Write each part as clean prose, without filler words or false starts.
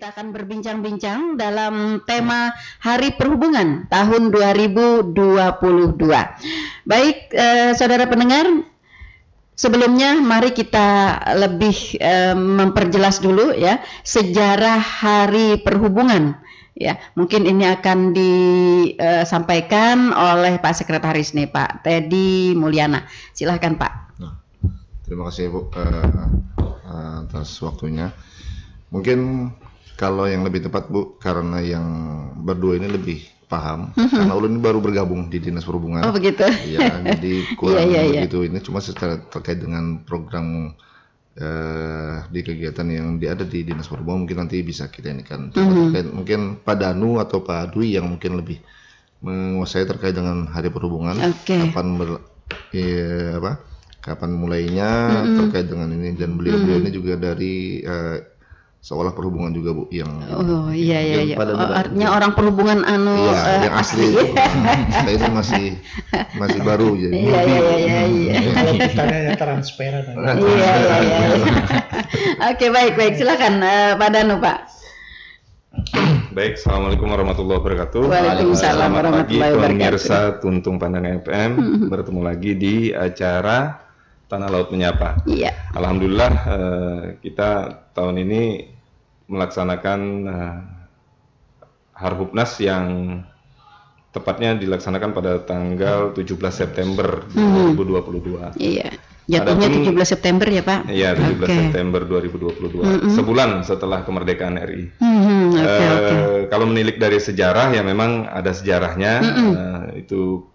kita akan berbincang-bincang dalam tema Hari Perhubungan tahun 2022. Baik, saudara pendengar, sebelumnya mari kita lebih memperjelas dulu ya sejarah Hari Perhubungan. Ya, mungkin ini akan disampaikan oleh Pak Sekretaris nih, Pak Teddy Mulyana. Silahkan, Pak. Terima kasih Bu atas waktunya. Mungkin kalau yang lebih tepat Bu, karena yang berdua ini lebih paham, karena ulun ini baru bergabung di Dinas Perhubungan. Oh begitu. Ya, jadi kurang begitu ini cuma secara terkait dengan program di kegiatan yang ada di Dinas Perhubungan mungkin nanti bisa kita ini kan terkait mungkin Pak Danu atau Pak Dwi yang mungkin lebih menguasai terkait dengan Hari Perhubungan. Kapan mulainya terkait dengan ini, dan beliau-beliau ini juga dari seolah perhubungan juga Bu yang iya. Artinya orang perhubungan yang asli. Saya itu masih baru jadi. Iya. Kalau kitanya transparan. Iya. Oke, baik. Silakan Pak Danu, Pak. Baik, assalamualaikum warahmatullahi wabarakatuh. Waalaikumsalam warahmatullahi wabarakatuh. Pemirsa Tuntung Pandangan FM, bertemu lagi di acara Tanah Laut Menyapa. Iya. Alhamdulillah kita tahun ini melaksanakan Harhubnas yang tepatnya dilaksanakan pada tanggal 17 September 2022. Iya. Jatuhnya 17 September ya Pak? Iya, 17 September 2022. Sebulan setelah kemerdekaan RI. Kalau menilik dari sejarah ya memang ada sejarahnya. Itu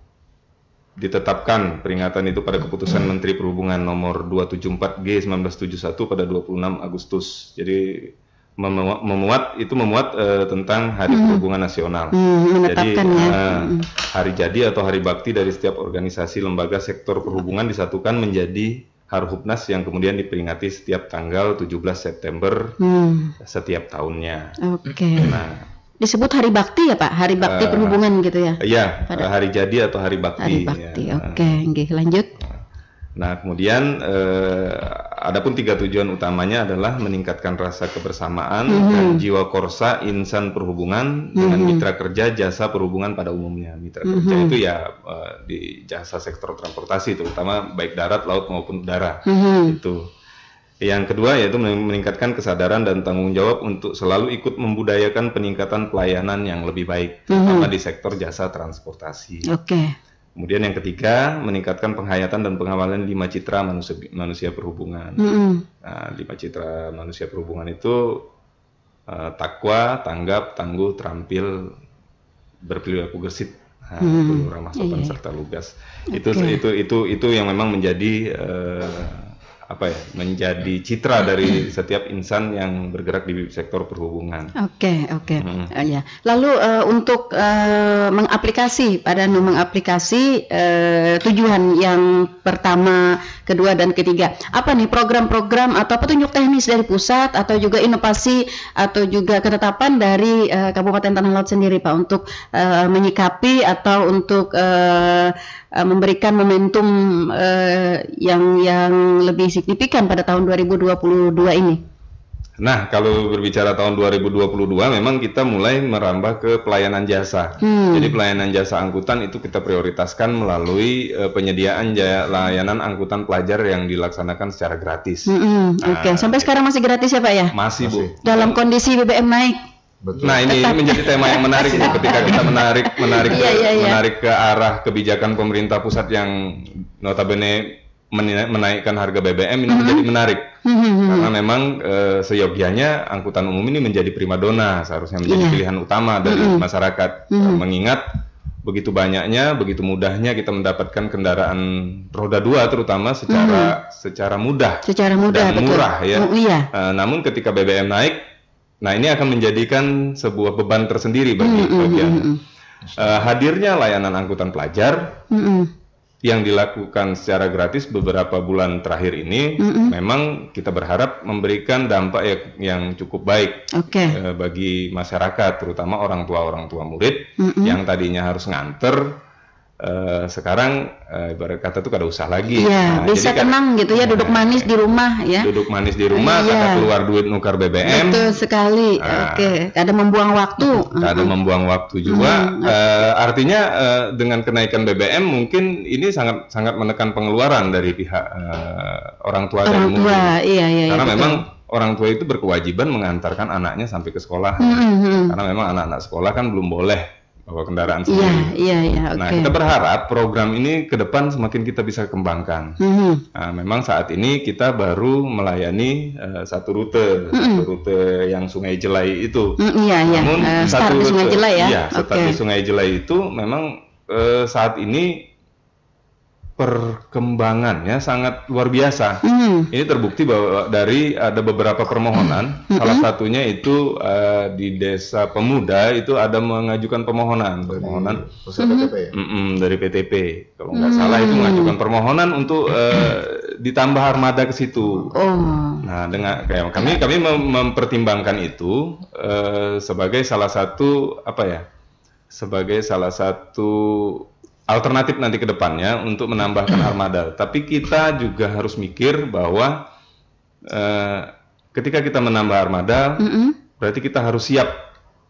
ditetapkan peringatan itu pada keputusan Menteri Perhubungan nomor 274G 1971 pada 26 Agustus. Jadi memuat tentang Hari Perhubungan Nasional. Jadi hari jadi atau hari bakti dari setiap organisasi lembaga sektor perhubungan disatukan menjadi Harhubnas yang kemudian diperingati setiap tanggal 17 September setiap tahunnya. Nah, disebut hari bakti ya Pak, hari bakti perhubungan gitu ya? Iya, hari jadi atau hari bakti. Hari bakti, oke, lanjut. Nah, kemudian adapun 3 tujuan utamanya adalah meningkatkan rasa kebersamaan dan jiwa korsa insan perhubungan dengan mitra kerja jasa perhubungan pada umumnya. Mitra kerja itu ya di jasa sektor transportasi, terutama baik darat, laut maupun udara. Itu. Yang kedua yaitu meningkatkan kesadaran dan tanggung jawab untuk selalu ikut membudayakan peningkatan pelayanan yang lebih baik, terutama di sektor jasa transportasi. Kemudian yang ketiga, meningkatkan penghayatan dan pengawalan 5 citra manusia perhubungan. Nah, 5 citra manusia perhubungan itu takwa, tanggap, tangguh, terampil, berperilaku gesit, itu ramah sopan serta lugas. Itu yang memang menjadi menjadi citra dari setiap insan yang bergerak di sektor perhubungan. Ya. Lalu untuk mengaplikasi tujuan yang pertama, kedua dan ketiga, apa nih program-program atau petunjuk teknis dari pusat atau juga inovasi atau juga ketetapan dari Kabupaten Tanah Laut sendiri Pak untuk menyikapi atau untuk memberikan momentum yang lebih signifikan pada tahun 2022 ini? Nah, kalau berbicara tahun 2022 memang kita mulai merambah ke pelayanan jasa. Jadi pelayanan jasa angkutan itu kita prioritaskan melalui penyediaan layanan angkutan pelajar yang dilaksanakan secara gratis. Sampai sekarang masih gratis ya Pak ya? Masih Bu. Dalam kondisi BBM naik. Betul. Nah ini menjadi tema yang menarik Bu, ketika kita menarik ke arah kebijakan pemerintah pusat yang notabene menaikkan harga BBM ini menjadi menarik karena memang seyogianya angkutan umum ini menjadi primadona, seharusnya menjadi pilihan utama dari masyarakat, mengingat begitu banyaknya, begitu mudahnya kita mendapatkan kendaraan roda 2 terutama secara mudah dan betul. Murah ya. Namun ketika BBM naik, nah ini akan menjadikan sebuah beban tersendiri bagi bagian. Hadirnya layanan angkutan pelajar yang dilakukan secara gratis beberapa bulan terakhir ini memang kita berharap memberikan dampak yang cukup baik bagi masyarakat, terutama orang tua murid yang tadinya harus nganter sekarang ibarat kata tuh kada usah lagi. Iya, bisa jadi tenang gitu ya, duduk manis di rumah ya. Duduk manis di rumah, kada keluar duit nukar BBM. Betul sekali. Oke, kada membuang waktu. Kada membuang waktu juga. Artinya dengan kenaikan BBM mungkin ini sangat menekan pengeluaran dari pihak orang tua dari murid. Iya, karena memang orang tua itu berkewajiban mengantarkan anaknya sampai ke sekolah. Karena memang anak-anak sekolah kan belum boleh bawa kendaraan sendiri. Iya. Nah, kita berharap program ini ke depan semakin kita bisa kembangkan. Nah, memang saat ini kita baru melayani satu rute yang Sungai Jelai itu. Namun satu rute Sungai Jelai ya. Iya, di Sungai Jelai itu memang saat ini perkembangannya sangat luar biasa. Ini terbukti bahwa dari ada beberapa permohonan, salah satunya itu di Desa Pemuda itu ada mengajukan permohonan dari PTP. Kalau nggak salah itu mengajukan permohonan untuk ditambah armada ke situ. Nah, dengan kami mempertimbangkan itu sebagai salah satu alternatif nanti ke depannya untuk menambahkan armada. Tapi kita juga harus mikir bahwa ketika kita menambah armada, berarti kita harus siap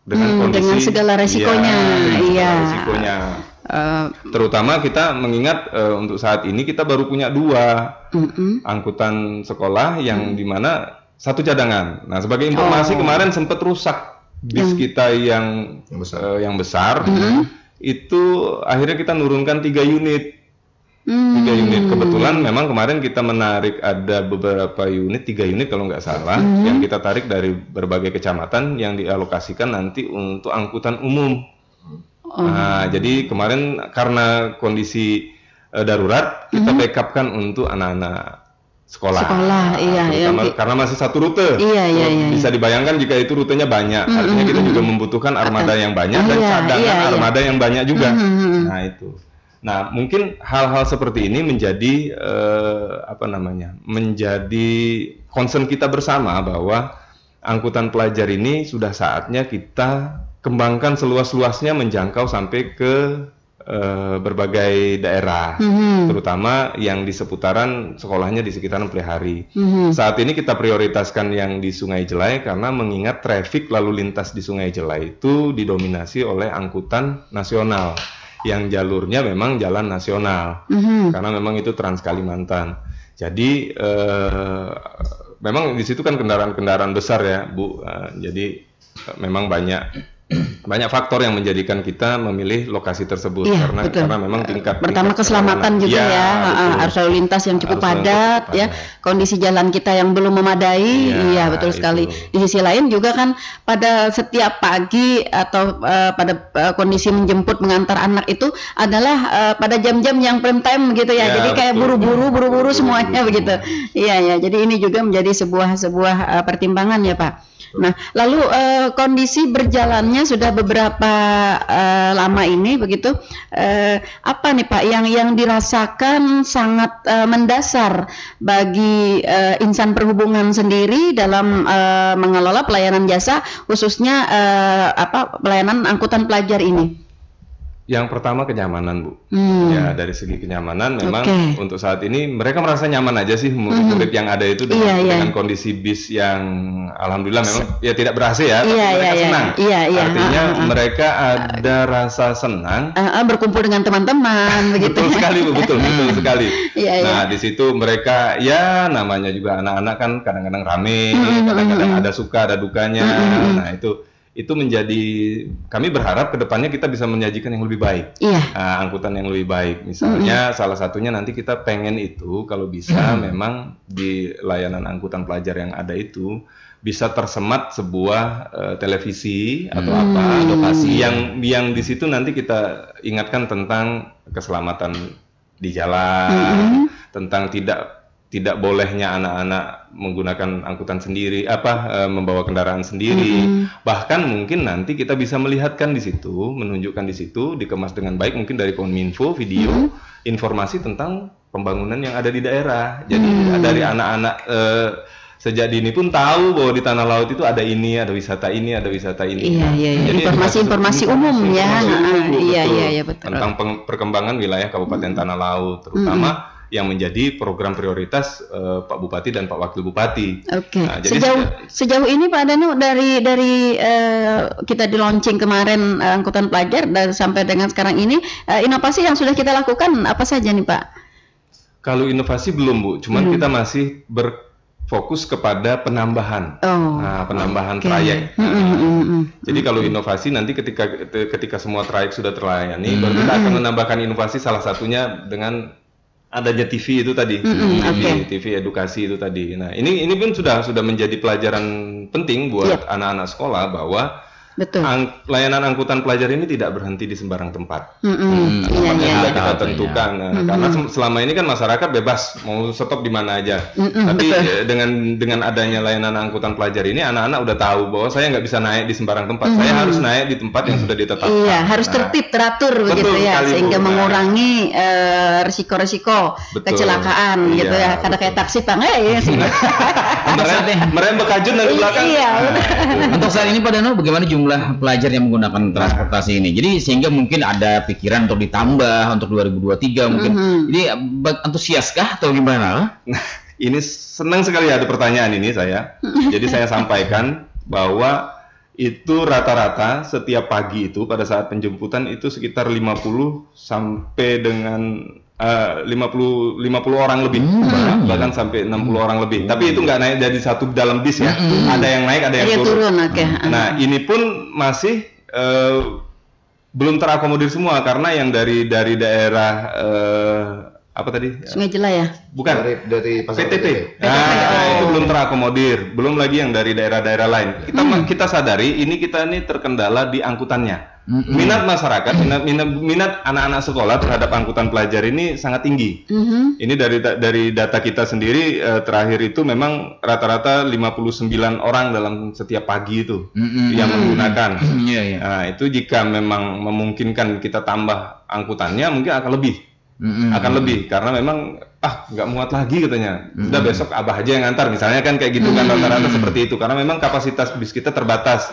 dengan kondisi dengan segala resikonya. Resikonya. Terutama kita mengingat untuk saat ini kita baru punya 2 angkutan sekolah yang dimana 1 cadangan. Nah, sebagai informasi kemarin sempat rusak bis kita yang besar. Itu akhirnya kita nurunkan 3 unit. 3 unit. Kebetulan memang kemarin kita menarik ada beberapa unit, 3 unit kalau nggak salah, yang kita tarik dari berbagai kecamatan yang dialokasikan nanti untuk angkutan umum. Nah, jadi kemarin karena kondisi darurat, kita backupkan untuk anak-anak sekolah, karena masih satu rute. Bisa dibayangkan jika itu rutenya banyak, artinya kita juga membutuhkan armada yang banyak dan cadangan armada yang banyak juga. Nah, itu. Nah, mungkin hal-hal seperti ini menjadi menjadi concern kita bersama bahwa angkutan pelajar ini sudah saatnya kita kembangkan seluas-luasnya menjangkau sampai ke berbagai daerah, terutama yang di seputaran sekolahnya di sekitaran Plehari. Saat ini kita prioritaskan yang di Sungai Jelai karena mengingat traffic lalu lintas di Sungai Jelai itu didominasi oleh angkutan nasional yang jalurnya memang jalan nasional, karena memang itu Trans Kalimantan. Jadi memang di situ kan kendaraan-kendaraan besar ya, Bu. Jadi memang banyak faktor yang menjadikan kita memilih lokasi tersebut, karena memang tingkat keselamatan juga arus lalu lintas yang cukup padat ya, kondisi jalan kita yang belum memadai. Betul sekali. Di sisi lain juga kan pada setiap pagi atau pada kondisi menjemput mengantar anak itu adalah pada jam-jam yang prime time gitu ya, jadi kayak buru-buru semuanya begitu. Jadi ini juga menjadi sebuah pertimbangan ya Pak. Nah, lalu kondisi berjalannya sudah beberapa lama ini begitu, apa nih Pak yang dirasakan sangat mendasar bagi insan perhubungan sendiri dalam mengelola pelayanan jasa, khususnya pelayanan angkutan pelajar ini? Yang pertama kenyamanan, Bu. Ya, dari segi kenyamanan memang untuk saat ini mereka merasa nyaman aja sih, murid yang ada itu dengan kondisi bis yang alhamdulillah memang tidak ber-AC ya, mereka senang. Artinya mereka ada rasa senang berkumpul dengan teman-teman begitu. Betul sekali, Bu, betul sekali. Nah, di situ mereka namanya juga anak-anak kan kadang-kadang rame, kadang-kadang ada suka ada dukanya. Nah, itu menjadi, kami berharap kedepannya kita bisa menyajikan yang lebih baik, angkutan yang lebih baik. Misalnya salah satunya nanti kita pengen itu kalau bisa memang di layanan angkutan pelajar yang ada itu bisa tersemat sebuah televisi atau lokasi yang di situ nanti kita ingatkan tentang keselamatan di jalan, tentang tidak bolehnya anak-anak menggunakan angkutan sendiri, membawa kendaraan sendiri. Bahkan mungkin nanti kita bisa melihatkan di situ, menunjukkan di situ, dikemas dengan baik mungkin dari Kominfo video informasi tentang pembangunan yang ada di daerah. Jadi dari anak-anak sejak dini pun tahu bahwa di tanah laut itu ada ini, ada wisata ini, ada wisata ini. Jadi informasi umum ya. Iya betul. Tentang perkembangan wilayah Kabupaten Tanah Laut, terutama yang menjadi program prioritas Pak Bupati dan Pak Wakil Bupati. Oke. Nah, sejauh ini Pak Danu dari kita di launching kemarin angkutan pelajar dan sampai dengan sekarang ini inovasi yang sudah kita lakukan apa saja nih Pak? Kalau inovasi belum Bu, cuman kita masih berfokus kepada penambahan, penambahan trayek. Jadi kalau inovasi nanti ketika semua trayek sudah terlayani, baru kita akan menambahkan inovasi, salah satunya dengan adanya TV itu tadi, TV edukasi itu tadi. Nah ini pun sudah menjadi pelajaran penting buat anak-anak sekolah bahwa layanan angkutan pelajar ini tidak berhenti di sembarang tempat. Sudah kita tentukan. Karena selama ini kan masyarakat bebas mau stop di mana aja. Tapi dengan adanya layanan angkutan pelajar ini, anak-anak udah tahu bahwa saya nggak bisa naik di sembarang tempat. Saya harus naik di tempat yang sudah ditetapkan. Iya, harus tertib, teratur begitu ya, sehingga mengurangi resiko-resiko kecelakaan gitu ya. Karena kayak taksi Pak, merembek kajun dari belakang. Untuk saat ini Pak Danu, bagaimana jumlah pelajar yang menggunakan transportasi ini? Jadi sehingga mungkin ada pikiran untuk ditambah untuk 2023 mungkin. Jadi antusiaskah atau gimana? Nah, ini senang sekali ada pertanyaan ini saya. Jadi saya sampaikan bahwa itu rata-rata setiap pagi itu pada saat penjemputan itu sekitar 50 sampai dengan 50 orang lebih, bahkan sampai 60 orang lebih. Tapi itu nggak naik dari satu dalam bis ya. Ada yang naik, ada yang turun. Nah, ini pun masih belum terakomodir semua karena yang dari daerah apa tadi? Sungai Jela ya? Bukan. Dari PTP. Nah, itu belum terakomodir. Belum lagi yang dari daerah-daerah lain. Kita sadari ini kita terkendala di angkutannya. Minat masyarakat, minat anak-anak sekolah terhadap angkutan pelajar ini sangat tinggi. Ini dari data kita sendiri terakhir itu memang rata-rata 59 orang dalam setiap pagi itu yang menggunakan. Nah, itu jika memang memungkinkan kita tambah angkutannya mungkin akan lebih. Karena memang nggak muat lagi katanya. Udah besok abah aja yang ngantar misalnya kan kayak gitu kan rata-rata seperti itu karena memang kapasitas bis kita terbatas.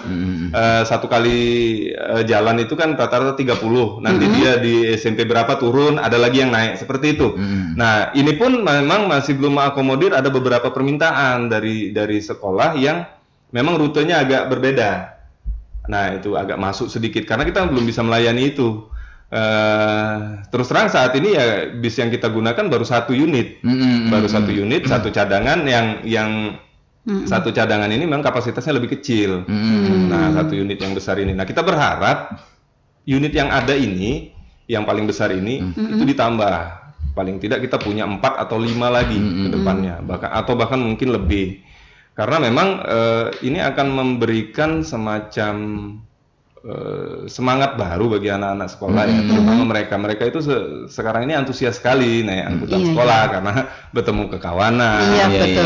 Satu kali jalan itu kan rata-rata 30. Nanti dia di SMP berapa turun, ada lagi yang naik seperti itu. Nah, ini pun memang masih belum mengakomodir, ada beberapa permintaan dari sekolah yang memang rutenya agak berbeda. Nah, itu agak masuk sedikit karena kita belum bisa melayani itu. Terus terang saat ini ya bis yang kita gunakan baru satu unit, satu cadangan yang satu cadangan ini memang kapasitasnya lebih kecil. Nah, satu unit yang besar ini. Nah, kita berharap unit yang ada ini, yang paling besar ini itu ditambah. Paling tidak kita punya 4 atau 5 lagi ke depannya, bahkan mungkin lebih. Karena memang ini akan memberikan semacam semangat baru bagi anak-anak sekolah ya, terutama mereka itu sekarang ini antusias sekali naik angkutan sekolah karena bertemu kekawanan,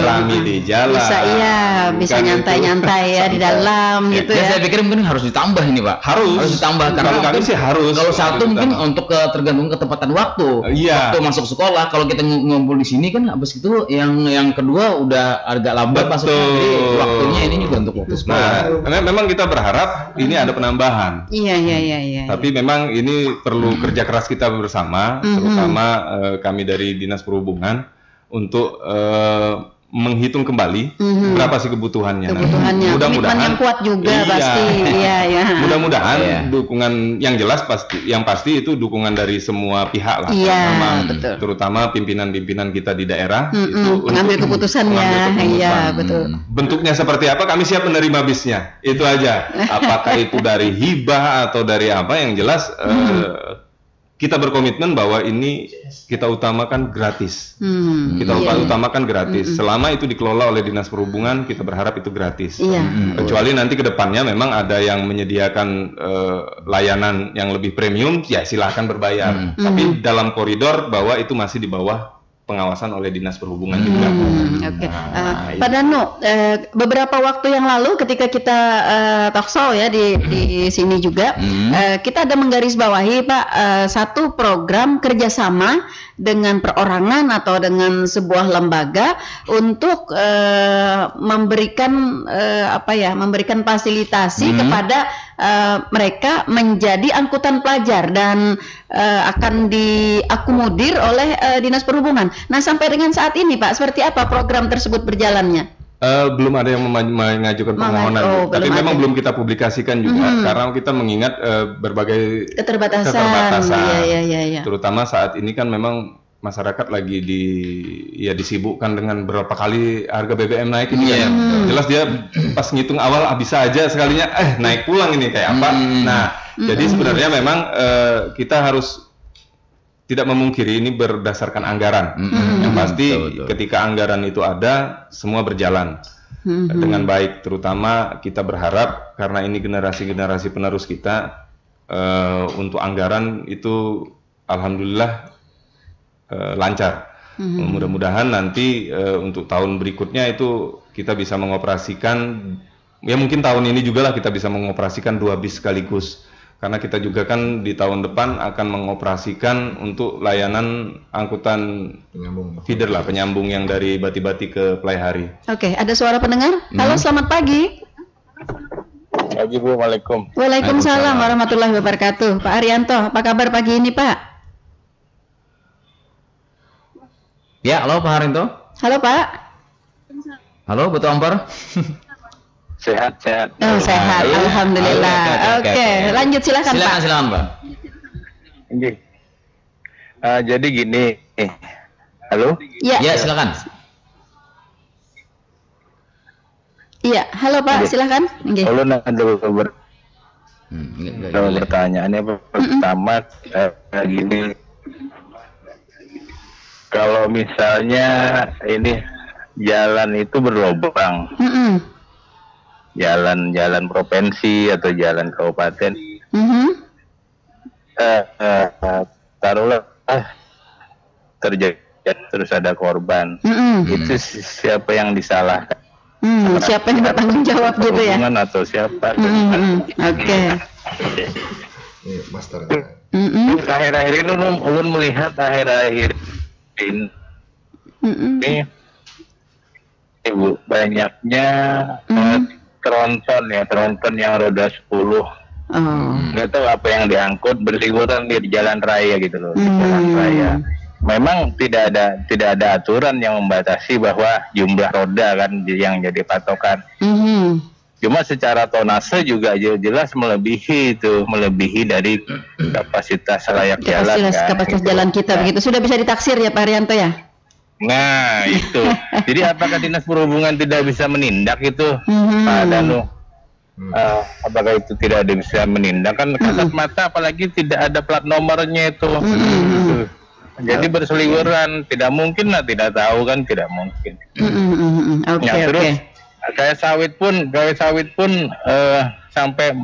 rame di jalan, bisa nyantai-nyantai ya di dalam gitu ya. Saya pikir mungkin harus ditambah ini Pak, harus ditambah karena kalau kami sih harus. Kalau satu mungkin untuk tergantung ketepatan waktu, waktu masuk sekolah. Kalau kita ngumpul di sini kan habis itu yang kedua udah agak lambat masuknya, jadi waktunya ini juga untuk waktu sekolah. Nah, memang kita berharap ini ada penambahan. Iya. Tapi memang ini perlu kerja keras kita bersama, terutama kami dari Dinas Perhubungan untuk menghitung kembali berapa sih kebutuhannya. Mudah-mudahan yang kuat juga pasti. Mudah-mudahan dukungan yang jelas yang pasti itu dukungan dari semua pihak lah. Terutama pimpinan-pimpinan kita di daerah itu pengambil keputusannya. Iya, betul. Bentuknya seperti apa kami siap menerima bisnya. Itu aja. Apakah itu dari hibah atau dari apa, yang jelas kita berkomitmen bahwa ini kita utamakan gratis. Utamakan gratis. Selama itu dikelola oleh Dinas Perhubungan, kita berharap itu gratis. Kecuali nanti ke depannya memang ada yang menyediakan layanan yang lebih premium, ya silahkan berbayar. Tapi dalam koridor bahwa itu masih di bawah pengawasan oleh Dinas Perhubungan juga. Pak Danu, beberapa waktu yang lalu ketika kita talkshow ya di sini juga, kita ada menggarisbawahi Pak satu program kerjasama dengan perorangan atau dengan sebuah lembaga untuk memberikan memberikan fasilitasi kepada mereka menjadi angkutan pelajar dan akan diakomodir oleh Dinas Perhubungan. Nah, sampai dengan saat ini Pak, seperti apa program tersebut berjalannya? Belum ada yang mengajukan permohonan, tapi memang belum kita publikasikan juga karena kita mengingat berbagai keterbatasan. Ya. Terutama saat ini kan memang masyarakat lagi disibukkan dengan berapa kali harga BBM naik ini kan. Jelas dia pas ngitung awal bisa aja sekalinya naik pulang ini kayak apa. Nah, jadi sebenarnya memang kita harus tidak memungkiri ini berdasarkan anggaran. Yang pasti ketika anggaran itu ada, semua berjalan dengan baik. Terutama kita berharap karena ini generasi-generasi penerus kita, untuk anggaran itu alhamdulillah lancar. Mudah-mudahan nanti untuk tahun berikutnya itu kita bisa mengoperasikan, ya mungkin tahun ini juga lah kita bisa mengoperasikan 2 bis sekaligus. Karena kita juga kan di tahun depan akan mengoperasikan untuk layanan angkutan feeder lah, penyambung yang dari Bati-Bati ke Playhari. Oke, ada suara pendengar? Halo, selamat pagi. Pagi Bu, Waalaikumsalam. Waalaikumsalam warahmatullahi wabarakatuh. Pak Arianto, apa kabar pagi ini Pak? Ya, halo Pak Arianto. Halo Pak. Halo, Betul Ampar. Sehat. Oh, sehat, alhamdulillah. Oke, lanjut silakan Pak. Silakan Pak. Jadi gini, halo? Ya, silakan. Iya, halo Pak, silakan. Kalau pertanyaannya pertama gini, kalau misalnya ini jalan itu berlobang. Jalan provinsi atau jalan kabupaten, taruhlah terjadi terus ada korban, itu siapa yang disalahkan? Siapa yang bertanggung jawab gitu ya? Atau siapa? Oke. Master. Akhir-akhir ini ulun melihat akhir-akhir ini Ibu banyaknya tronton yang roda 10. Nggak tahu apa yang diangkut berseliweran di jalan raya gitu loh, di jalan raya. Memang tidak ada aturan yang membatasi bahwa jumlah roda kan yang jadi patokan. Cuma secara tonase juga jelas melebihi dari kapasitas layak jalan. Kapasitas jalan kita begitu. Sudah bisa ditaksir ya Pak Arianto ya? Nah itu, jadi apakah Dinas Perhubungan tidak bisa menindak itu, Pak Danu? Apakah itu tidak bisa menindak? Kan kasat mata, apalagi tidak ada plat nomornya itu. Jadi berseliweran, tidak mungkin lah, tidak tahu kan, tidak mungkin. Terus kayak sawit pun sampai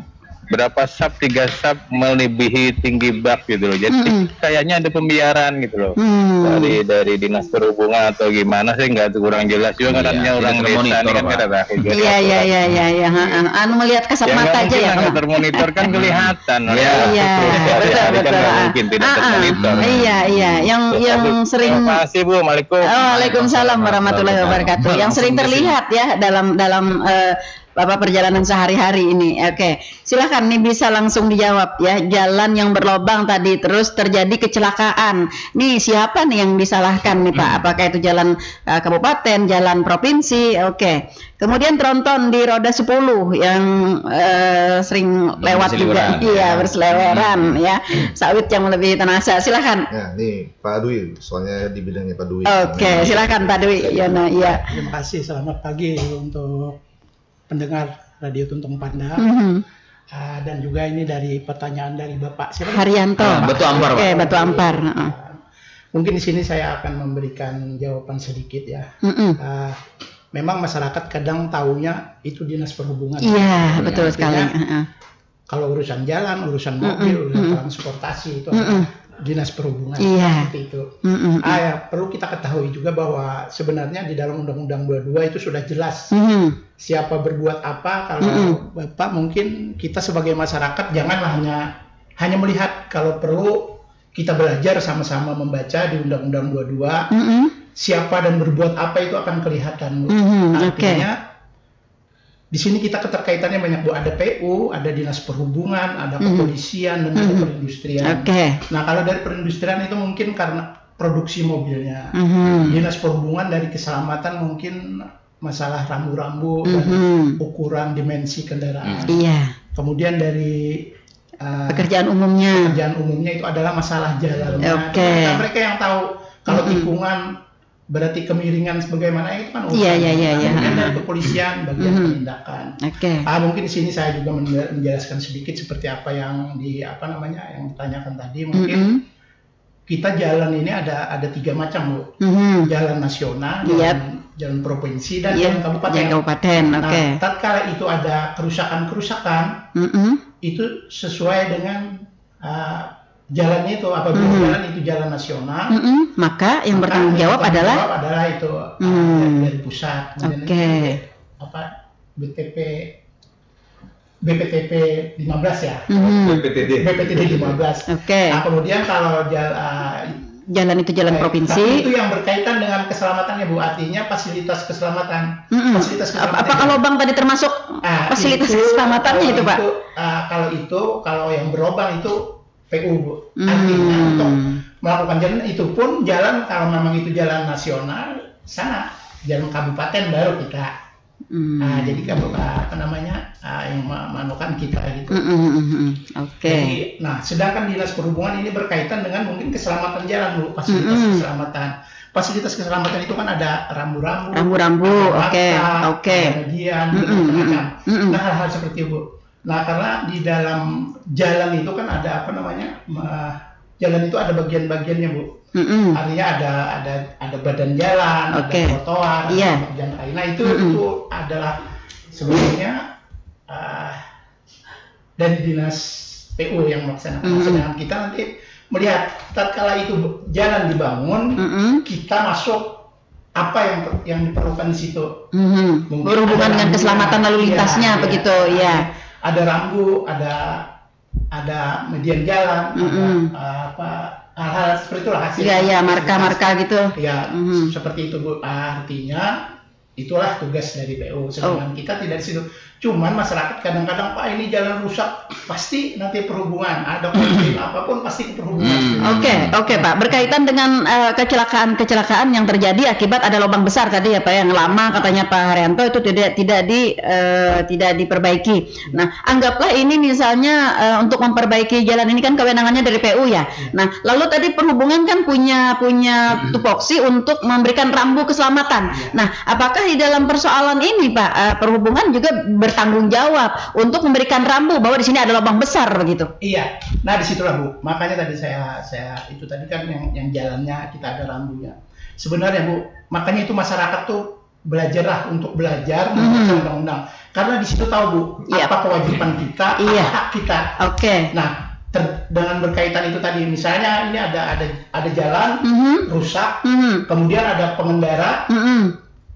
berapa sap, 3 sap melebihi tinggi bak gitu loh. Jadi kayaknya ada pembiaran gitu loh dari Dinas Perhubungan atau gimana sih, nggak kurang jelas juga katanya orang desa ini kan kada tahu. Iya. Anu melihat kasat mata aja ya. Yang termonitor kan kelihatan. Iya. Betul. Mungkin tidak termonitor. Iya. Yang sering. Terima kasih Bu. Waalaikumsalam warahmatullahi wabarakatuh. Yang sering terlihat ya dalam perjalanan sehari-hari ini. Oke, silakan nih bisa langsung dijawab ya. Jalan yang berlobang tadi terus terjadi kecelakaan. Nih siapa nih yang disalahkan nih Pak? Apakah itu jalan kabupaten, jalan provinsi? Oke. Kemudian tronton di roda 10 yang sering lewat juga. Iya, berseleweran ya. Sawit yang lebih tenasa. Silakan. Ya, nih Pak Dwi, soalnya di bidangnya Pak Dwi. Oke, silakan Pak Dwi. Iya. Terima kasih. Selamat pagi untuk pendengar Radio Tuntung Panda. Dan juga ini dari pertanyaan dari Bapak Haryanto. Batu Ampar. Oke, Batu Ampar. Mungkin di sini saya akan memberikan jawaban sedikit ya. Memang masyarakat kadang taunya itu Dinas Perhubungan. Iya, betul sekali. Kalau urusan jalan, urusan mobil, urusan transportasi itu Dinas Perhubungan, seperti itu. Perlu kita ketahui juga bahwa sebenarnya di dalam Undang-Undang 22 itu sudah jelas siapa berbuat apa. Kalau Bapak mungkin kita sebagai masyarakat janganlah hanya melihat kalau perlu kita belajar sama-sama membaca di Undang-Undang 22, siapa dan berbuat apa itu akan kelihatan, Bu. Artinya di sini kita keterkaitannya banyak, Bu. Ada PU, ada Dinas Perhubungan, ada kepolisian, dan ada perindustrian. Nah, kalau dari perindustrian itu mungkin karena produksi mobilnya. Dinas Perhubungan dari keselamatan mungkin masalah rambu-rambu dan ukuran dimensi kendaraan. Kemudian dari pekerjaan umumnya itu adalah masalah jalannya. Mereka yang tahu. Kalau tikungan berarti kemiringan sebagaimana itu kan kemudian dari kepolisian bagian penindakan. Mungkin di sini saya juga menjelaskan sedikit seperti apa yang yang ditanyakan tadi. Mungkin kita jalan ini ada 3 macam, Bu. Jalan nasional, jalan provinsi, dan jalan kabupaten. Nah, tatkala itu ada kerusakan, itu sesuai dengan jalannya itu. Apabila jalan itu jalan nasional, maka yang bertanggung jawab adalah itu dari pusat. BPTP 15 ya. BPTD 15. Nah, kemudian kalau jalan itu jalan provinsi. Itu yang berkaitan dengan keselamatannya, Bu. Artinya fasilitas keselamatan. Fasilitas keselamatan. Apakah lubang tadi termasuk fasilitas keselamatannya itu, Pak? Kalau yang berlubang itu PU, Bu. Artinya untuk melakukan jalan itu pun jalan, kalau memang itu jalan nasional, sana jalan kabupaten baru kita. Jadi yang memanukan kita gitu. Jadi, sedangkan Dinas Perhubungan ini berkaitan dengan mungkin keselamatan jalan, Bu. Fasilitas keselamatan itu kan ada rambu-rambu, bagian, nah hal-hal seperti itu, Bu. Nah, karena di dalam jalan itu kan ada jalan itu ada bagian-bagiannya, Bu. Artinya ada badan jalan, ada trotoar, ada bagian lain. Nah, itu adalah sebenarnya dari Dinas PU yang melaksanakan. Sedangkan kita nanti melihat tatkala itu jalan dibangun, kita masuk apa yang diperlukan di situ. Berhubungan dengan keselamatan lalu lintasnya, begitu, ya. Ada rambu, ada median jalan, hal-hal seperti itulah hasilnya. Marka-marka gitu. Seperti itu, Bu. Artinya itulah tugas dari PU. Sedangkan kita tidak di situ. Cuman masyarakat kadang-kadang, Pak, ini jalan rusak, pasti nanti perhubungan. Ada komplain apapun pasti ke perhubungan. Oke, Pak. Berkaitan dengan kecelakaan yang terjadi akibat ada lubang besar tadi ya, Pak, yang lama katanya Pak Haryanto itu tidak diperbaiki. Nah, anggaplah ini misalnya untuk memperbaiki jalan ini kan kewenangannya dari PU ya. Nah, lalu tadi perhubungan kan punya tupoksi untuk memberikan rambu keselamatan. Nah, apakah di dalam persoalan ini, Pak, perhubungan juga bertanggung jawab untuk memberikan rambu bahwa di sini ada lubang besar begitu? Iya. Nah, disitulah, Bu. Makanya tadi saya itu tadi kan yang jalannya kita ada rambunya. Sebenarnya, Bu, makanya itu masyarakat tuh belajarlah untuk belajar membaca undang-undang. Karena di situ tahu, Bu, apa kewajiban kita, apa hak kita. Nah, dengan berkaitan itu tadi, misalnya ini ada jalan rusak, kemudian ada pengendara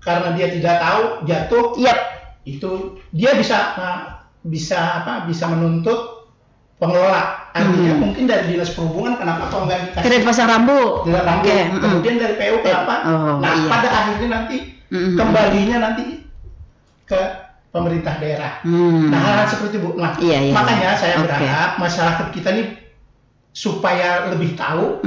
karena dia tidak tahu jatuh, itu dia bisa menuntut pengelola. Artinya mungkin dari Dinas Perhubungan kenapa kok nggak dikasih pasang rambu. Kemudian dari PU kenapa? Pada akhirnya nanti kembalinya nanti ke pemerintah daerah. Nah, hal seperti itu, Bu. Nah, makanya saya berharap masyarakat kita ini supaya lebih tahu,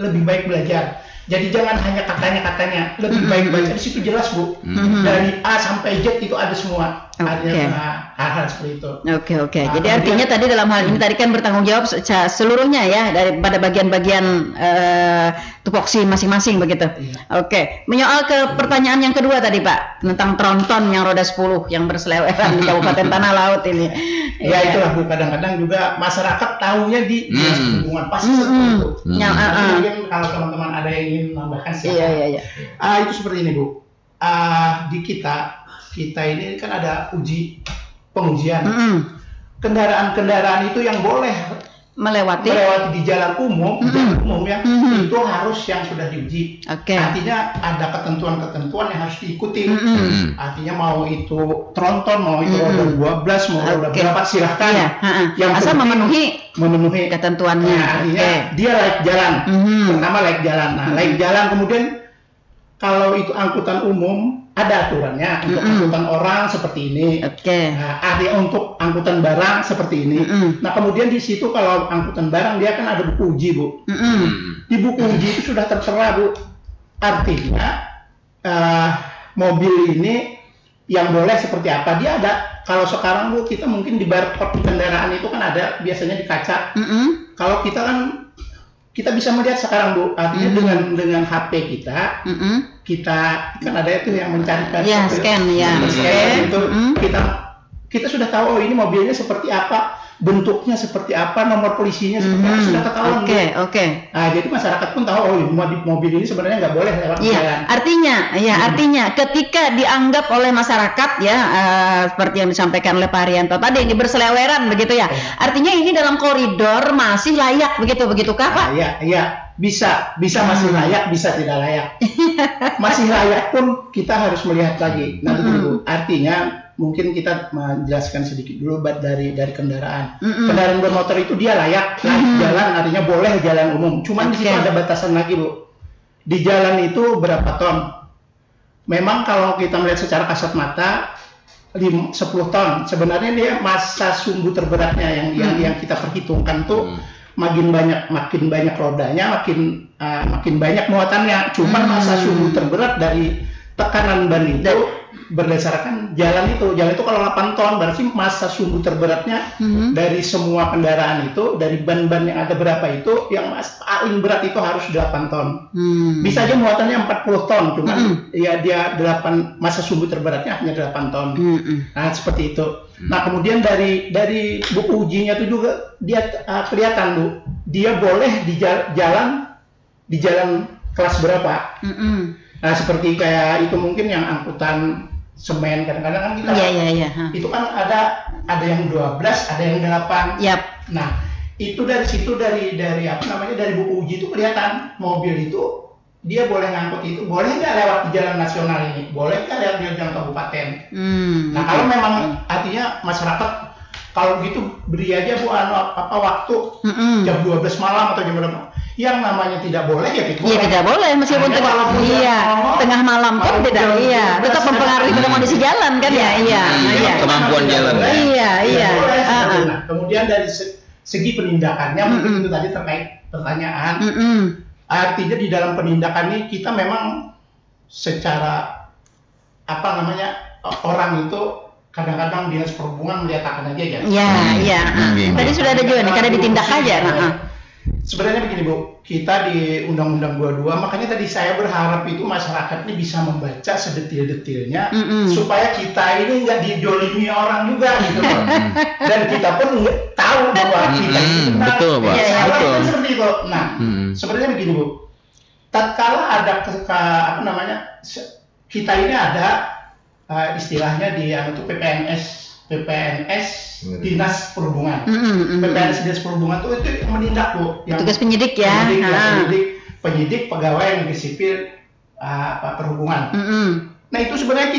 lebih baik belajar. Jadi jangan hanya katanya, lebih baik baca. Di situ jelas, Bu. Dari A sampai Z itu ada semua. Artinya hal-hal seperti itu. Oke. Jadi artinya tadi dalam hal ini tadi kan bertanggung jawab seluruhnya ya, daripada bagian-bagian tupoksi masing-masing begitu. Oke. Menyoal ke pertanyaan yang kedua tadi, Pak, tentang tronton yang roda 10 yang berseliweran di Kabupaten Tanah Laut ini. Itulah, Bu. Kadang-kadang juga masyarakat tahunya di Dinas Perhubungan pasti seperti itu. Mungkin kalau teman-teman ada yang ingin menambahkan silakan. Itu seperti ini, Bu. Di kita ini kan ada pengujian. Kendaraan-kendaraan itu yang boleh melewati di jalan umum, ya, itu harus yang sudah diuji. Artinya ada ketentuan-ketentuan yang harus diikuti. Artinya mau itu tronton, mau itu roda 12, mau roda berapa silahkan. Yang asal memenuhi ketentuannya. Artinya dia layak jalan. Pertama layak jalan. Nah, layak jalan kemudian kalau itu angkutan umum ada aturannya untuk angkutan orang seperti ini. Nah, ada untuk angkutan barang seperti ini. Nah, kemudian di situ kalau angkutan barang dia kan ada buku uji, Bu. Di buku uji itu sudah tertera, Bu. Artinya mobil ini yang boleh seperti apa dia ada. Kalau sekarang, Bu, kita mungkin di barcode kendaraan itu kan ada biasanya di kaca. Kalau kita kan kita bisa melihat sekarang, Bu, artinya dengan HP kita, kita kan ada itu yang mencari scan itu kita sudah tahu ini mobilnya seperti apa, bentuknya seperti apa, nomor polisinya seperti apa, sudah ketahuan. Nah, jadi masyarakat pun tahu mobil ini sebenarnya nggak boleh lewat jalan. Artinya ketika dianggap oleh masyarakat seperti yang disampaikan oleh Pak Haryanto tadi ini berseleweran begitu ya. Artinya ini dalam koridor masih layak begitukah, Pak? Iya. Bisa masih layak, bisa tidak layak. Masih layak pun kita harus melihat lagi. Nah, itu artinya mungkin kita menjelaskan sedikit dulu dari kendaraan. Kendaraan bermotor itu dia layak jalan, artinya boleh jalan umum. Cuman di situ ada batasan lagi, Bu. Di jalan itu berapa ton? Memang kalau kita melihat secara kasat mata 10 ton. Sebenarnya dia massa sumbu terberatnya yang kita perhitungkan tuh makin banyak rodanya, makin banyak muatannya. Cuman massa sumbu terberat dari tekanan ban itu berdasarkan jalan itu kalau 8 ton berarti massa sumbu terberatnya dari semua kendaraan itu, dari ban-ban yang ada berapa itu, yang paling berat itu harus 8 ton. Bisa aja muatannya 40 ton, cuman ya dia massa sumbu terberatnya hanya 8 ton. Nah, seperti itu. Nah, kemudian dari buku ujinya itu juga dia kelihatan, Bu, dia boleh di jalan kelas berapa. Nah, seperti kayak itu mungkin yang angkutan semen kadang-kadang kan kita itu kan ada yang 12, ada yang 8. Nah, itu dari situ dari buku uji itu kelihatan mobil itu dia boleh ngangkut itu, boleh nggak lewat di jalan nasional ini, boleh nggak lewat di jalan kabupaten. Nah, kalau memang artinya masyarakat kalau gitu beri aja, Bu, waktu jam 12 malam atau jam berapa. Yang namanya tidak boleh ya tidak boleh meskipun tengah malam pun tetap mempengaruhi kondisi jalan kan kemampuan jalan. Nah, kemudian dari segi penindakannya mungkin itu tadi terkait pertanyaan. Artinya di dalam penindakan ini kita memang secara orang itu kadang-kadang dinas perhubungan menyatakan aja tadi sudah ada juga nih, karena ditindak aja. Sebenarnya begini, Bu, kita di Undang-Undang 22, makanya tadi saya berharap itu masyarakat ini bisa membaca sedetil-detilnya supaya kita ini nggak didolimi orang juga gitu, dan kita pun tahu bahwa kita itu betul, Pak. Betul. Seperti itu. Nah, sebenarnya begini, Bu, tatkala ada kita ini ada istilahnya di PPNS Dinas Perhubungan. PPNS Dinas Perhubungan itu menindak, Bu, yang tugas penyidik penyidik pegawai negeri sipil perhubungan. Nah, itu sebenarnya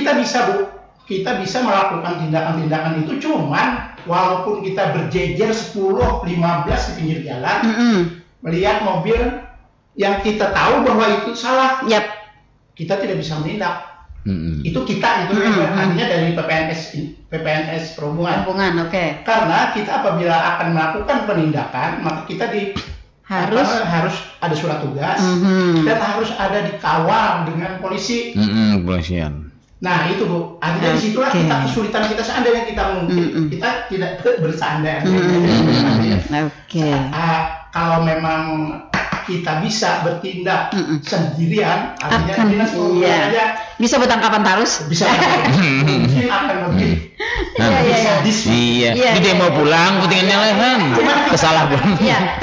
kita bisa melakukan tindakan-tindakan itu, cuman walaupun kita berjejer 10, 15 di pinggir jalan, melihat mobil yang kita tahu bahwa itu salah, kita tidak bisa menindak. Itu artinya dari PPNS Perhubungan. Karena kita apabila akan melakukan penindakan, maka kita harus ada surat tugas dan harus ada dikawal dengan polisi. Polisian. Nah, itu, Bu. Artinya disitulah kesulitan kita seandainya kita mungkin kita tidak bersandar. Kalau memang kita bisa bertindak sendirian, artinya dinas perhubungan aja bisa bertangkapan tarus, bisa mungkin akan lebih sadis. Ini dia mau pulang, putingannya lehan, kesalah pun.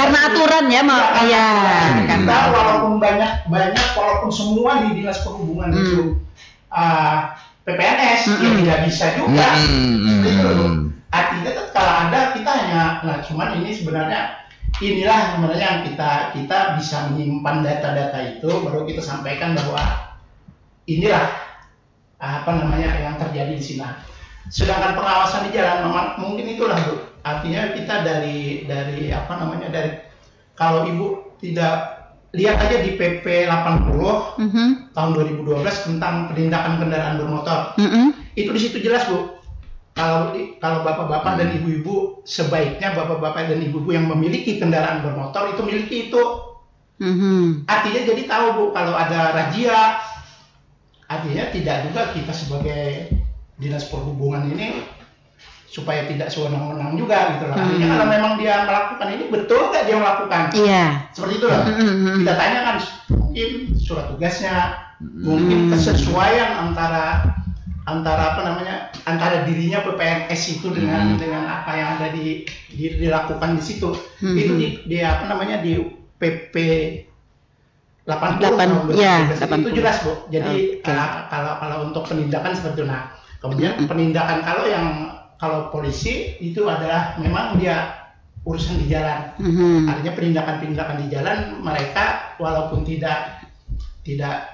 Karena aturan Kita walaupun walaupun semua di dinas perhubungan itu PPNS, tidak bisa juga. Artinya kalau ada kita hanya, cuman ini sebenarnya inilah sebenarnya yang kita bisa menyimpan data-data itu, baru kita sampaikan bahwa inilah yang terjadi di sini. Sedangkan pengawasan di jalan mungkin itulah Bu. Artinya kita dari kalau Ibu tidak lihat aja di PP 80 tahun 2012 tentang penindakan kendaraan bermotor. Itu di situ jelas Bu. Kalau bapak-bapak dan ibu-ibu, sebaiknya bapak-bapak dan ibu-ibu yang memiliki kendaraan bermotor itu miliki itu. Artinya jadi tahu Bu, kalau ada razia, artinya tidak juga kita sebagai dinas perhubungan ini supaya tidak sewenang-wenang juga gitu loh. Artinya kalau memang dia melakukan ini, betul nggak dia melakukan? Iya. Seperti itu loh. Kita tanyakan mungkin surat tugasnya, mungkin kesesuaian antara dirinya PPNS itu dengan apa yang ada dilakukan di situ. Itu di PP 80 itu jelas Bu. Jadi kalau untuk penindakan seperti itu. Nah, kemudian penindakan kalau polisi itu adalah memang dia urusan di jalan. Artinya penindakan di jalan mereka walaupun tidak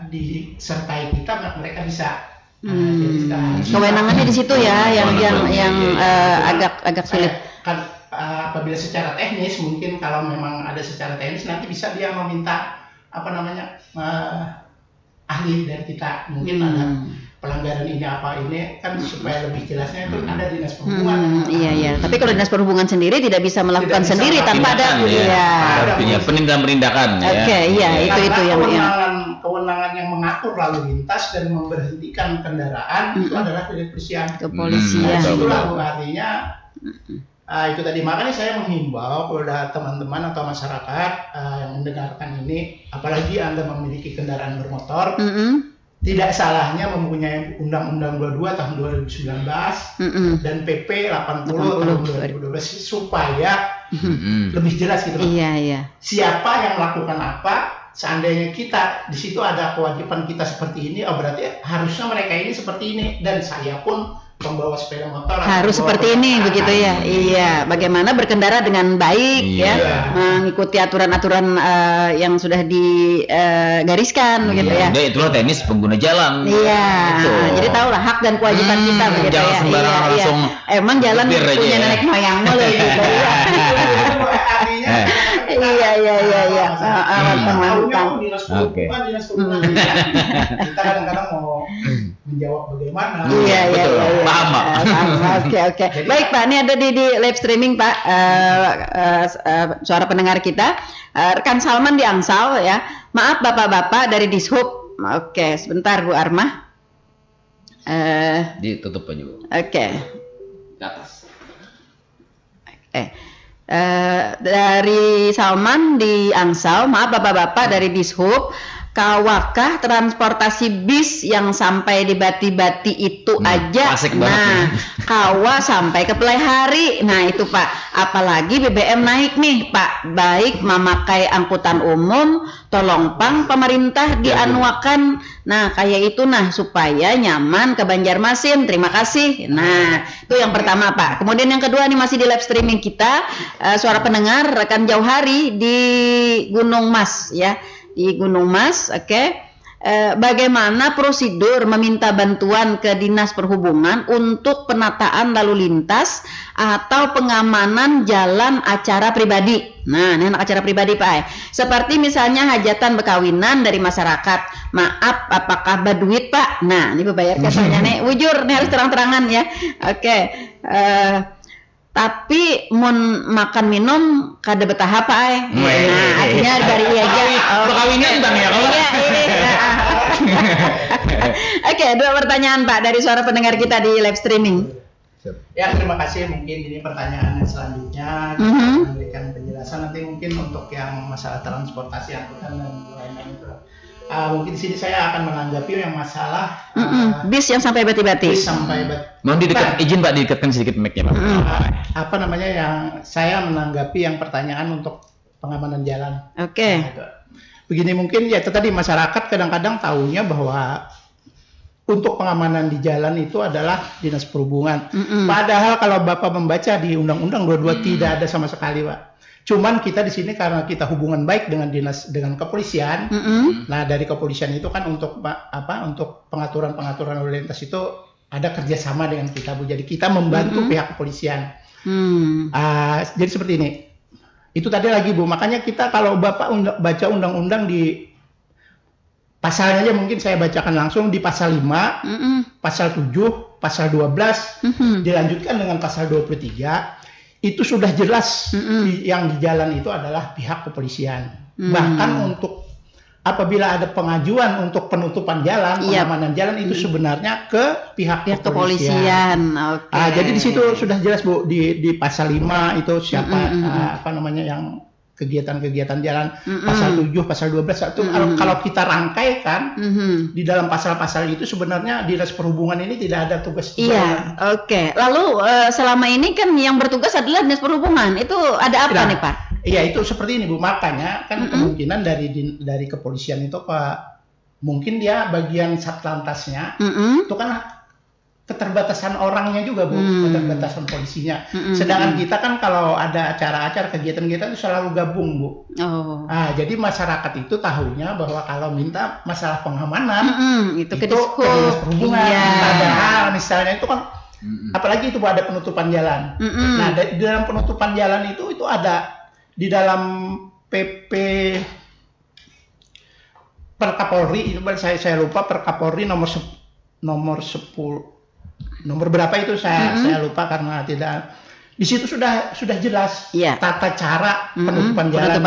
disertai kita, mereka bisa. Kewenangannya di situ ya, yang agak sulit. Kan apabila secara teknis mungkin kalau memang ada secara teknis nanti bisa dia meminta ahli dari kita, mungkin ada pelanggaran ini kan supaya lebih jelasnya itu ada dinas perhubungan. Iya. Tapi kalau dinas perhubungan sendiri tidak bisa melakukan sendiri tanpa ada penindakan. Itu yang kewenangan yang mengatur lalu lintas dan memberhentikan kendaraan itu adalah dari kepolisian. Itulah artinya itu tadi, makanya saya menghimbau kepada teman-teman atau masyarakat yang mendengarkan ini, apalagi Anda memiliki kendaraan bermotor, tidak salahnya mempunyai Undang-Undang 22 tahun 2019 dan PP 80 tahun 2012 supaya lebih jelas gitu. Siapa yang melakukan apa, seandainya kita di situ ada kewajiban kita seperti ini, berarti harusnya mereka ini seperti ini, dan saya pun pembawa sepeda motor harus seperti ini begitu ya. Iya, bagaimana berkendara dengan baik mengikuti aturan-aturan yang sudah digariskan begitu ya. Itulah teknis pengguna jalan. Jadi tahulah hak dan kewajiban kita begitu ya. Langsung emang jalan punya nenek moyang mulu gitu ya. Oke. Kita kadang-kadang mau menjawab bagaimana. Paham. Oke. Baik Pak, ini ada di live streaming Pak, suara pendengar kita, rekan Salman di Angsal ya. Maaf bapak-bapak dari Dishub. Oke, sebentar Bu Armah. Ditutup aja Bu. Oke. Ke atas. Dari Salman di Angsal, maaf bapak-bapak dari Dishub, kawakah transportasi bis yang sampai di Bati-Bati itu aja? Nah, kawa sampai ke Pelihari. Nah itu Pak, apalagi BBM naik nih Pak, baik memakai angkutan umum, tolong pang pemerintah dianuakan. Nah kayak itu supaya nyaman ke Banjarmasin. Terima kasih. Nah itu yang pertama Pak. Kemudian yang kedua nih masih di live streaming kita, suara pendengar rekan Jauhari di Gunung Mas ya. Di Gunung Mas, bagaimana prosedur meminta bantuan ke Dinas Perhubungan untuk penataan lalu lintas atau pengamanan jalan acara pribadi? Nah, ini acara pribadi Pak. Seperti misalnya hajatan bekawinan dari masyarakat. Maaf, apakah berduit Pak? Nah, ini berbayar katanya nih. Wujur, nih harus terang-terangan ya. Tapi mun makan minum kada betah apa Nah, artinya dari aja bekawinan Bang ya kalau. Oke, dua pertanyaan Pak dari suara pendengar kita di live streaming. Ya, terima kasih. Mungkin ini pertanyaan yang selanjutnya kita memberikan penjelasan nanti mungkin untuk yang masalah transportasi angkutan dan lain-lain itu. Mungkin di sini saya akan menanggapi yang masalah bis yang sampai Bati-Bati. Bis sampai Bati. Mohon izin Pak didekatkan sedikit mic-nya Pak. Yang saya menanggapi yang pertanyaan untuk pengamanan jalan. Begini, mungkin ya tadi masyarakat kadang-kadang tahunya bahwa untuk pengamanan di jalan itu adalah Dinas Perhubungan. Padahal kalau Bapak membaca di Undang-Undang 22 tidak ada sama sekali Pak. Cuman kita di sini karena kita hubungan baik dengan kepolisian. Nah, dari kepolisian itu kan untuk pengaturan lalu lintas itu ada kerjasama dengan kita, Bu. Jadi kita membantu pihak kepolisian. Jadi seperti ini. Itu tadi lagi, Bu. Makanya kita kalau Bapak baca undang-undang di pasalnya aja mungkin saya bacakan langsung di pasal 5, pasal 7, pasal 12, dilanjutkan dengan pasal 23, itu sudah jelas yang di jalan itu adalah pihak kepolisian. Bahkan untuk apabila ada pengajuan untuk penutupan jalan, pengamanan jalan itu sebenarnya ke pihak kepolisian. Jadi di situ sudah jelas, Bu, di pasal 5 itu siapa yang kegiatan-kegiatan jalan, pasal 7, pasal 12 itu kalau kita rangkaikan di dalam pasal-pasal itu sebenarnya Dinas Perhubungan ini tidak ada tugas jalan. Lalu selama ini kan yang bertugas adalah Dinas Perhubungan. Itu ada apa nih, Pak? Iya, itu seperti ini, Bu. Makanya kan kemungkinan dari kepolisian itu Pak, mungkin dia bagian Satlantasnya itu kan keterbatasan orangnya juga, Bu, keterbatasan polisinya. Sedangkan kita kan kalau ada acara-acara kegiatan-kegiatan itu selalu gabung, Bu. Jadi masyarakat itu tahunya bahwa kalau minta masalah pengamanan itu ke Dinas Perhubungan. Padahal misalnya itu kan apalagi itu, Bu, ada penutupan jalan. Nah, di dalam penutupan jalan itu ada di dalam PP Perkapolri, itu saya lupa, Perkapolri nomor 10 nomor berapa itu saya lupa karena tidak di situ sudah jelas tata cara penutupan jalan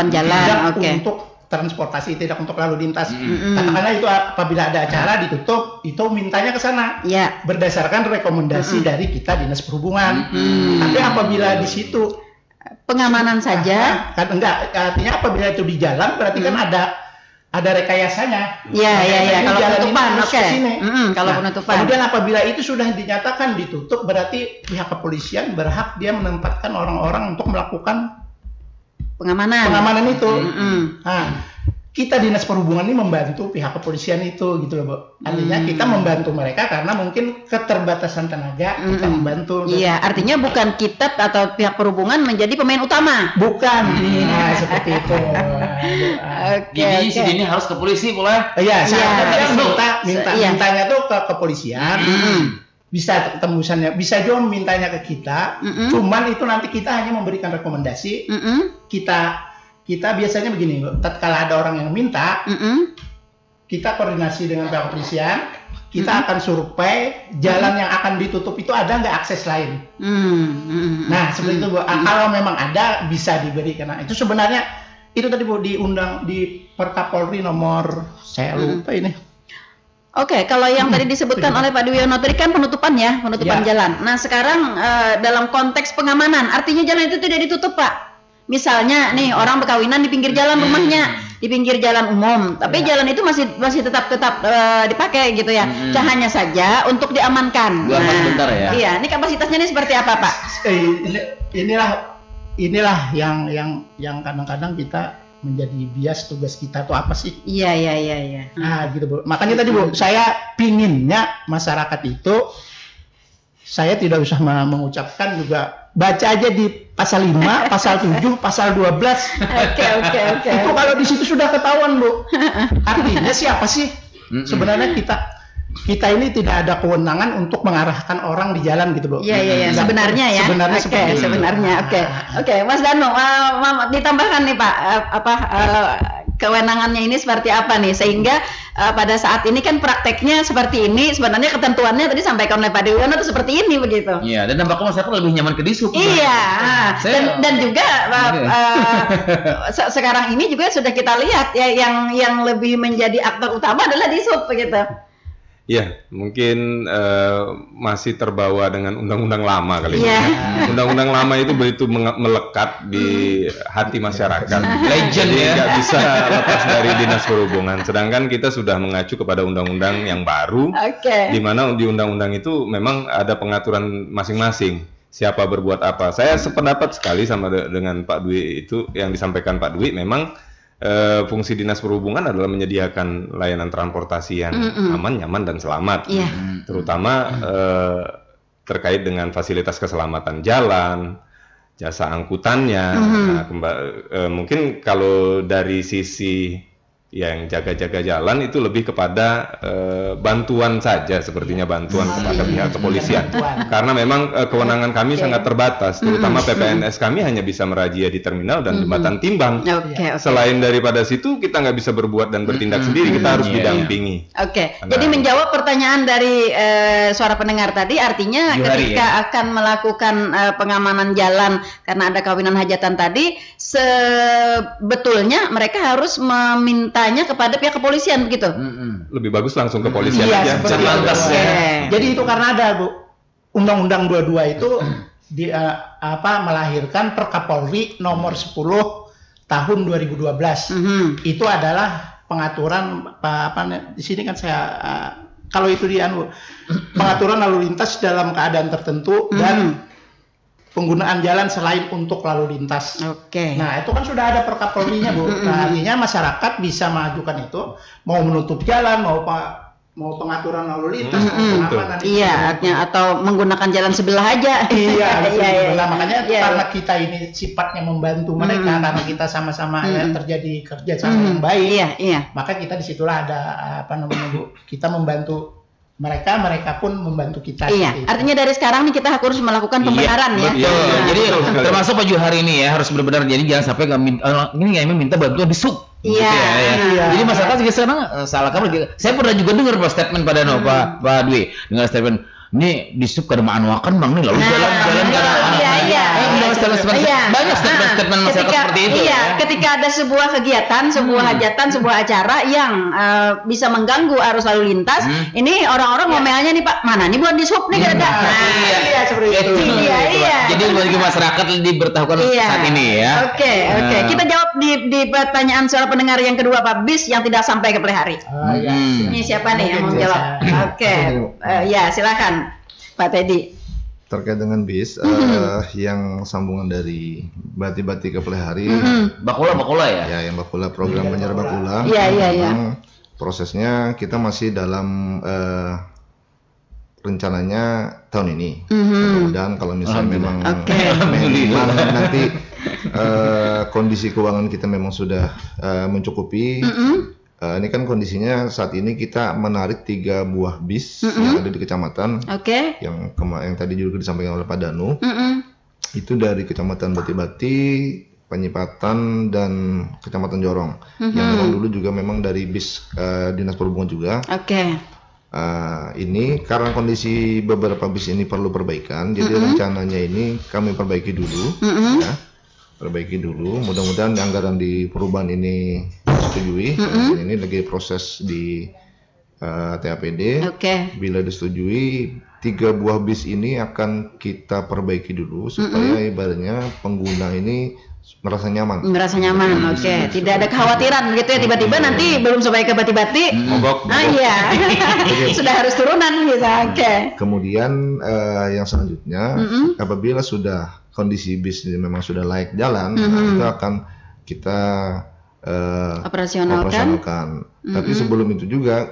untuk transportasi, tidak untuk lalu lintas. Katakanlah itu apabila ada acara ditutup, itu mintanya ke sana berdasarkan rekomendasi dari kita Dinas Perhubungan. Tapi apabila di situ pengamanan saja, kan enggak, artinya apabila itu di jalan berarti kan ada rekayasanya. Kalau penutupan, kalau penutupan. Kemudian apabila itu sudah dinyatakan ditutup, berarti pihak kepolisian berhak dia menempatkan orang-orang untuk melakukan pengamanan itu. Nah, kita Dinas Perhubungan ini membantu pihak kepolisian itu, gitu loh, Bu. Artinya kita membantu mereka karena mungkin keterbatasan tenaga, kita membantu. Iya, artinya bukan kita atau pihak perhubungan menjadi pemain utama. Bukan. Nah, seperti itu. Jadi ini harus ke polisi boleh? Iya, saya mintanya tuh ke kepolisian. Bisa tembusannya, bisa juga mintanya ke kita. Cuman itu nanti kita hanya memberikan rekomendasi. Kita biasanya begini, tatkala ada orang yang minta, kita koordinasi dengan pihak kepolisian, kita akan survei jalan yang akan ditutup itu ada nggak akses lain. Nah, seperti itu, Bu. Kalau memang ada, bisa diberi. Karena itu sebenarnya itu tadi, Bu, di Perkapolri nomor saya lupa ini. Kalau yang tadi disebutkan oleh Pak Dwiono tadi kan penutupan jalan. Nah, sekarang dalam konteks pengamanan, artinya jalan itu tidak ditutup, Pak. Misalnya nih orang berkawinan di pinggir jalan rumahnya, di pinggir jalan umum, tapi jalan itu masih tetap dipakai gitu ya. Hanya saja untuk diamankan. Bentar ya. Iya, ini kapasitasnya ini seperti apa, Pak? Inilah yang kadang-kadang kita menjadi bias tugas kita tuh apa sih? Iya. Nah, gitu, Bu. Makanya tadi, Bu, saya pinginnya masyarakat itu saya tidak usah mengucapkan juga, baca aja di pasal 5, pasal 7, pasal 12. Oke. Itu kalau di situ sudah ketahuan, Bu. Artinya siapa sih? Sebenarnya kita ini tidak ada kewenangan untuk mengarahkan orang di jalan, gitu, Bu. Iya. Sebenarnya ya. Sebenarnya. Oke. Mas Danu, ditambahkan nih, Pak, kewenangannya ini seperti apa nih, sehingga pada saat ini kan prakteknya seperti ini, sebenarnya ketentuannya tadi sampaikan oleh Pak Dwiono itu seperti ini begitu. Iya, dan nampaknya masyarakat lebih nyaman ke Dishub. Iya, dan juga sekarang ini juga sudah kita lihat ya, yang lebih menjadi aktor utama adalah Dishub begitu. Ya, mungkin masih terbawa dengan undang-undang lama kali ini. Undang-undang lama itu begitu melekat di hati masyarakat. Legend ya. Nggak bisa lepas dari Dinas Perhubungan. Sedangkan kita sudah mengacu kepada undang-undang yang baru, di mana di undang-undang itu memang ada pengaturan masing-masing. Siapa berbuat apa. Saya sependapat sekali sama dengan Pak Dwi itu yang disampaikan Pak Dwi. Memang fungsi Dinas Perhubungan adalah menyediakan layanan transportasi yang aman, nyaman, dan selamat, terutama terkait dengan fasilitas keselamatan jalan, jasa angkutannya. Nah, mungkin kalau dari sisi yang jaga-jaga jalan itu lebih kepada bantuan saja, sepertinya bantuan kepada pihak kepolisian. Karena memang kewenangan kami sangat terbatas, terutama PPNS kami hanya bisa merazia di terminal dan jembatan timbang. Selain daripada situ kita nggak bisa berbuat dan bertindak sendiri, kita harus didampingi. Jadi menjawab pertanyaan dari suara pendengar tadi, artinya ketika akan melakukan pengamanan jalan karena ada kawinan hajatan tadi, sebetulnya mereka harus meminta kepada pihak kepolisian begitu. Lebih bagus langsung ke polisian aja. Jadi itu karena ada Bu Undang-Undang 22 itu melahirkan Perkapolri nomor 10 tahun 2012. Itu adalah pengaturan di sini kan saya kalau itu pengaturan lalu lintas dalam keadaan tertentu dan penggunaan jalan selain untuk lalu lintas. Nah, itu kan sudah ada Perkapolrinya, Bu. Nah, artinya masyarakat bisa mengajukan itu, mau menutup jalan, mau pengaturan lalu lintas, artinya atau menggunakan jalan sebelah aja. Makanya karena kita ini sifatnya membantu mereka, karena kita sama-sama terjadi kerjasama yang baik. Maka kita disitulah ada Bu, kita membantu mereka pun membantu kita. Artinya dari sekarang nih kita harus melakukan pembenaran Jadi termasuk Pak Johari ini ya harus benar-benar, jadi jangan sampai nggak minta bantuan di sub. Jadi masyarakat juga sekarang salah kabar. Saya pernah juga dengar statement pada Pak Dwi, dengar statement ini di sub kada maanuakan bang nih lalu jalan-jalan kada banyak statement masyarakat seperti itu. Ketika ada sebuah kegiatan, sebuah hajatan, sebuah acara yang bisa mengganggu arus lalu lintas, ini orang-orang ngomelnya nih Pak, mana nih buat di sub nih kada. Seperti itu. Jadi bagi masyarakat diberitahukan saat ini ya. Kita jawab di pertanyaan suara pendengar yang kedua, Pak, bis yang tidak sampai ke Pelihari. Ini siapa nih yang mau jawab? Silakan Pak Teddy. Terkait dengan bis yang sambungan dari Bati-Bati ke Pelihari, Bakula ya? Ya, yang Bakula, program Banjar Bakula. Prosesnya kita masih dalam rencananya tahun ini. Dan kalau misalnya memang nanti kondisi keuangan kita memang sudah mencukupi. Ini kan kondisinya saat ini kita menarik 3 buah bis yang ada di kecamatan, yang tadi juga disampaikan oleh Pak Danu. Itu dari kecamatan Bati-Bati, Penyipatan, dan kecamatan Jorong. Yang memang dulu juga memang dari bis Dinas Perhubungan juga. Ini karena kondisi beberapa bis ini perlu perbaikan, jadi rencananya ini kami perbaiki dulu. Perbaiki dulu, mudah-mudahan anggaran di perubahan ini disetujui. Ini lagi proses di TAPD. Bila disetujui, 3 buah bis ini akan kita perbaiki dulu supaya ibaratnya pengguna ini merasa nyaman. Tidak ada kekhawatiran begitu ya, tiba-tiba nanti belum sampai ke Bati-Bati mogok. Sudah harus turunan gitu. Kemudian yang selanjutnya, apabila sudah kondisi bis ini memang sudah layak jalan, itu akan kita operasionalkan. Tapi sebelum itu juga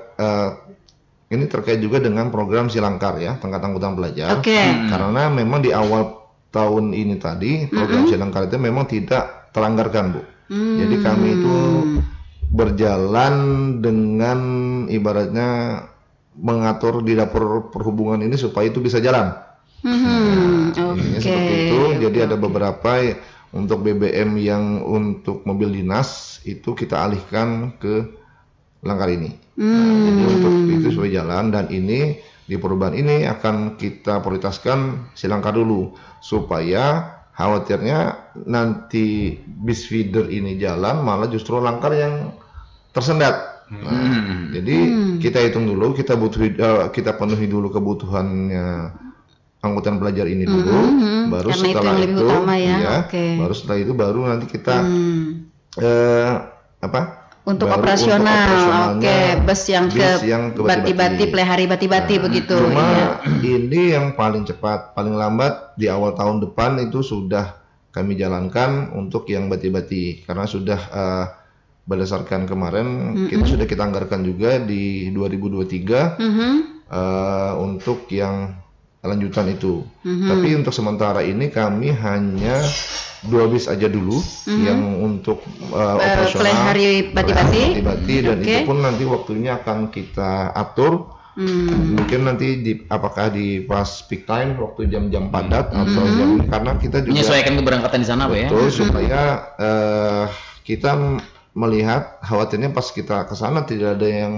ini terkait juga dengan program Silangkar ya, Tengkat Angkutan Pelajar. Karena memang di awal tahun ini tadi program Silangkar itu memang tidak teranggarkan, Bu. Jadi kami itu berjalan dengan ibaratnya mengatur di dapur perhubungan ini supaya itu bisa jalan. Ini seperti itu. Jadi ada beberapa untuk BBM yang untuk mobil dinas itu kita alihkan ke Langkar ini. Jadi untuk itu supaya jalan, dan ini di perubahan ini akan kita prioritaskan Silangkar dulu supaya khawatirnya nanti bis feeder ini jalan malah justru Langkar yang tersendat. Jadi kita hitung dulu, kita penuhi dulu kebutuhannya angkutan pelajar ini dulu, baru karena setelah itu utama, baru setelah itu baru nanti kita untuk operasional, bus yang ke Bati-Bati, Pelihari Bati-Bati begitu. Cuma ini yang paling cepat, paling lambat di awal tahun depan itu sudah kami jalankan untuk yang Bati-Bati, karena sudah berdasarkan kemarin sudah kita anggarkan juga di 2023 untuk yang lanjutan itu. Tapi untuk sementara ini kami hanya 2 bis aja dulu yang untuk operasional hari Bati-Bati dan itu pun nanti waktunya akan kita atur. Mungkin nanti apakah di pas peak time waktu jam-jam padat atau jam, karena kita juga menyesuaikan keberangkatan di sana, Pak ya. Betul, supaya kita melihat khawatirnya pas kita ke sana tidak ada yang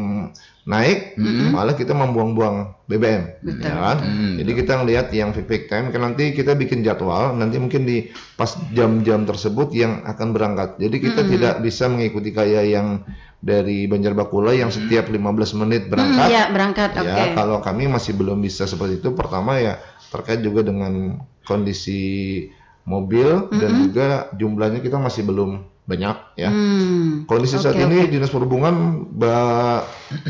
naik, malah kita membuang-buang BBM, ya kan? Jadi kita ngelihat yang peak time, kan nanti kita bikin jadwal, nanti mungkin di pas jam-jam tersebut yang akan berangkat. Jadi kita tidak bisa mengikuti kayak yang dari Banjarbakula yang setiap 15 menit berangkat. Ya, berangkat. Ya, kalau kami masih belum bisa seperti itu. Pertama ya terkait juga dengan kondisi mobil dan juga jumlahnya kita masih belum banyak ya. Kondisi saat ini Dinas Perhubungan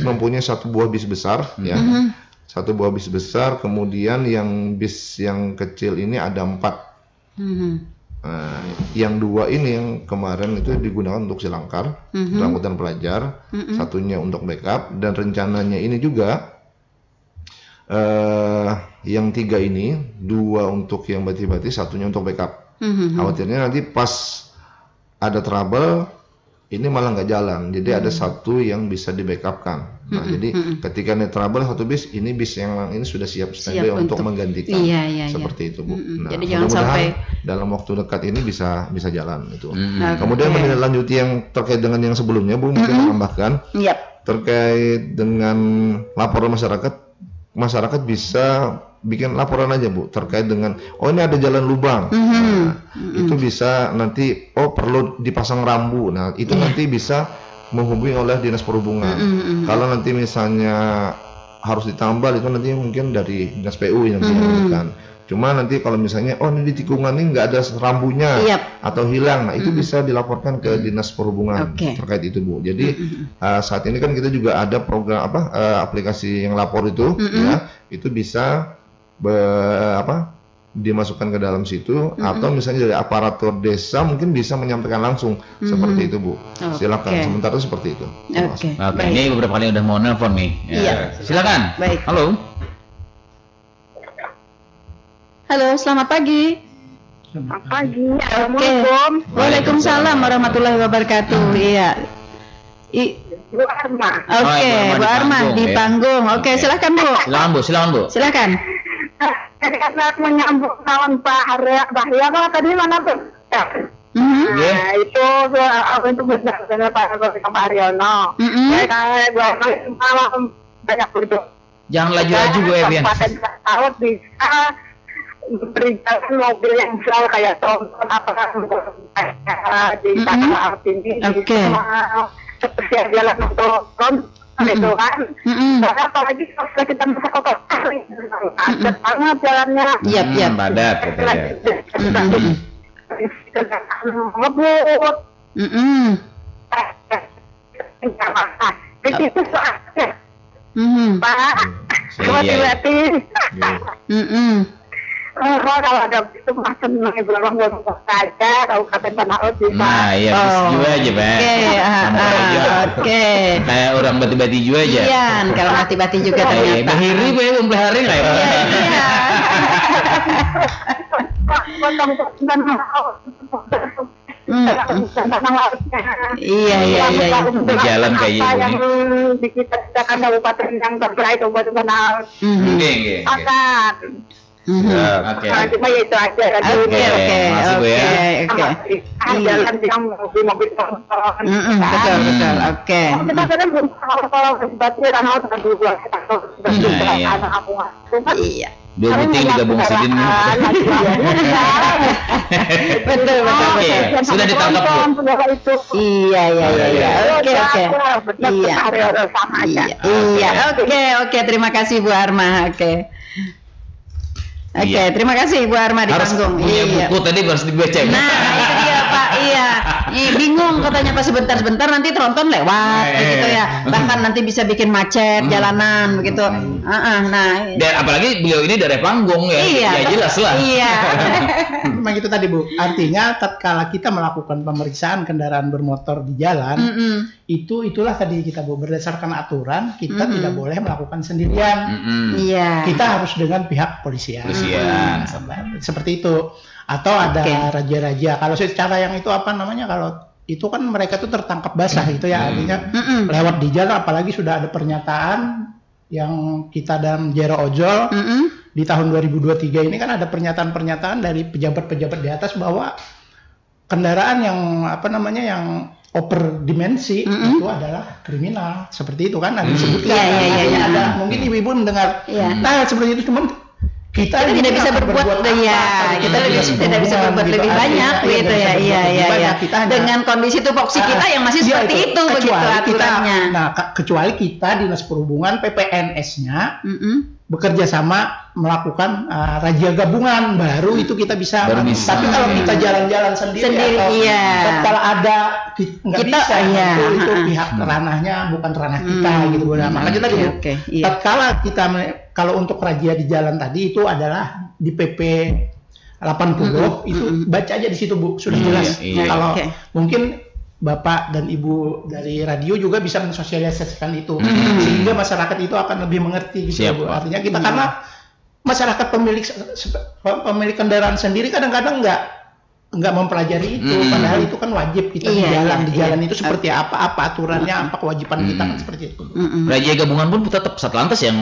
mempunyai 1 buah bis besar ya. 1 buah bis besar, kemudian yang bis yang kecil ini ada 4. Nah, yang 2 ini yang kemarin itu digunakan untuk silangkar, angkutan pelajar, satunya untuk backup, dan rencananya ini juga yang 3 ini, 2 untuk yang Bati-Bati, satunya untuk backup. Khawatirnya nanti pas ada trouble ini malah nggak jalan, jadi ada 1 yang bisa di backupkan. Nah, jadi ketika ada trouble 1 bis, ini bis yang ini sudah siap standby untuk menggantikan. Seperti itu, Bu. Nah, jadi jangan sampai dalam waktu dekat ini bisa jalan itu. Kemudian menindaklanjuti yang terkait dengan yang sebelumnya, Bu, mungkin menambahkan terkait dengan laporan masyarakat bisa bikin laporan aja, Bu, terkait dengan ini ada jalan lubang. Itu bisa nanti perlu dipasang rambu. Nah, itu nanti bisa menghubungi oleh Dinas Perhubungan. Kalau nanti misalnya harus ditambal, itu nanti mungkin dari Dinas PU yang menyampaikan. Cuma nanti kalau misalnya ini di tikungan ini nggak ada rambunya atau hilang, nah itu bisa dilaporkan ke Dinas Perhubungan terkait itu, Bu. Jadi saat ini kan kita juga ada program aplikasi yang lapor itu, ya, itu bisa dimasukkan ke dalam situ, atau misalnya dari aparatur desa mungkin bisa menyampaikan langsung seperti itu, Bu. Silakan. Sementara seperti itu. Ini beberapa kali udah mau nelpon nih. Silakan. Baik. Halo. Halo, selamat pagi. Selamat pagi. Assalamualaikum. Waalaikumsalam warahmatullahi wabarakatuh. Iya. Bu Arma. Bu Arma di panggung. Silakan, Bu. Silakan, Bu. Silakan. Karena menyambung kawan Pak Bahya, tadi mana tuh? Nah, itu untuk benar-benar Pak Haryono. Malam banyak itu. Jangan laju-laju, Bu Evian. Tahun bisa berikan mobil yang selalu kayak tonton di tanah ini, seperti jalan untuk itu kan. Karena apalagi kalau kita masuk kota padat banget jalannya. Padat. Ngebut. Di situ soalnya. Pak, hati-hati. Kalau ada itu mah senang ibu orang buat saja, Kabupaten Tanah Lot bisa. Nah, iya, juga aja, Pak. Kayak orang Bati-Bati juga aja. Iya, kalau Bati-Bati juga ternyata. Bahiri, Pak, pelihara kayak Pak. Iya. Berjalan kayak ini. Yang di kita kabupaten yang terbaik Kabupaten Tanah Lot. Oke. Cuma itu aja. Oke. Jalan yang mobil tonton. Betul. Oke. Kita kan belum kalau Bati Tanah Lot kan dulu. Iya. 2 meeting digabung sidin. Betul. Sudah ditangkap, Bu. Iya. Oke. Terima kasih, Bu Arma. Oke, terima kasih Bu Arma di panggung. Harus punya buku tadi harus dibaca. Nah, itu dia Pak. Pak. Iya. Bingung katanya pas sebentar-sebentar nanti tronton lewat begitu ya. Bahkan nanti bisa bikin macet jalanan begitu. Nah, dan apalagi beliau ini dari panggung ya. Iya, ya jelas lah. Iya. Memang itu tadi Bu. Artinya tatkala kita melakukan pemeriksaan kendaraan bermotor di jalan, itulah tadi kita Bu, berdasarkan aturan kita tidak boleh melakukan sendirian. Iya. Kita harus dengan pihak kepolisian. Seperti itu. Atau ada raja-raja. Kalau secara yang itu apa namanya, kalau itu kan mereka tuh tertangkap basah gitu ya, artinya lewat di jalan, apalagi sudah ada pernyataan yang kita dalam Jero Ojol di tahun 2023 ini kan ada pernyataan-pernyataan dari pejabat-pejabat di atas bahwa kendaraan yang apa namanya yang over dimensi itu adalah kriminal, seperti itu kan ada disebutkan. Ada mungkin ibu-ibu mendengar, nah seperti itu, cuman kita tidak bisa berbuat kita tidak bisa berbuat lebih banyak gitu ya. Iya. Dengan kondisi tupoksi kita yang masih seperti itu begitu aturannya. Nah, kecuali kita Dinas Perhubungan PPNS-nya bekerja sama melakukan razia gabungan, baru itu kita bisa. Tapi kalau kita jalan-jalan sendiri atau kalau ada nggak bisa, itu pihak ranahnya bukan ranah kita gitu. Makanya kita gitu. Tatkala kita kalau untuk razia di jalan tadi itu adalah di PP 80 itu baca aja di situ Bu, sudah jelas. Kalau mungkin Bapak dan Ibu dari radio juga bisa mensosialisasikan itu sehingga masyarakat itu akan lebih mengerti gitu Bu. Artinya kita karena masyarakat pemilik kendaraan sendiri kadang-kadang nggak mempelajari itu, padahal itu kan wajib kita di jalan itu seperti apa aturannya, apa kewajiban kita kan seperti itu. Razia gabungan pun tetap Satlantas yang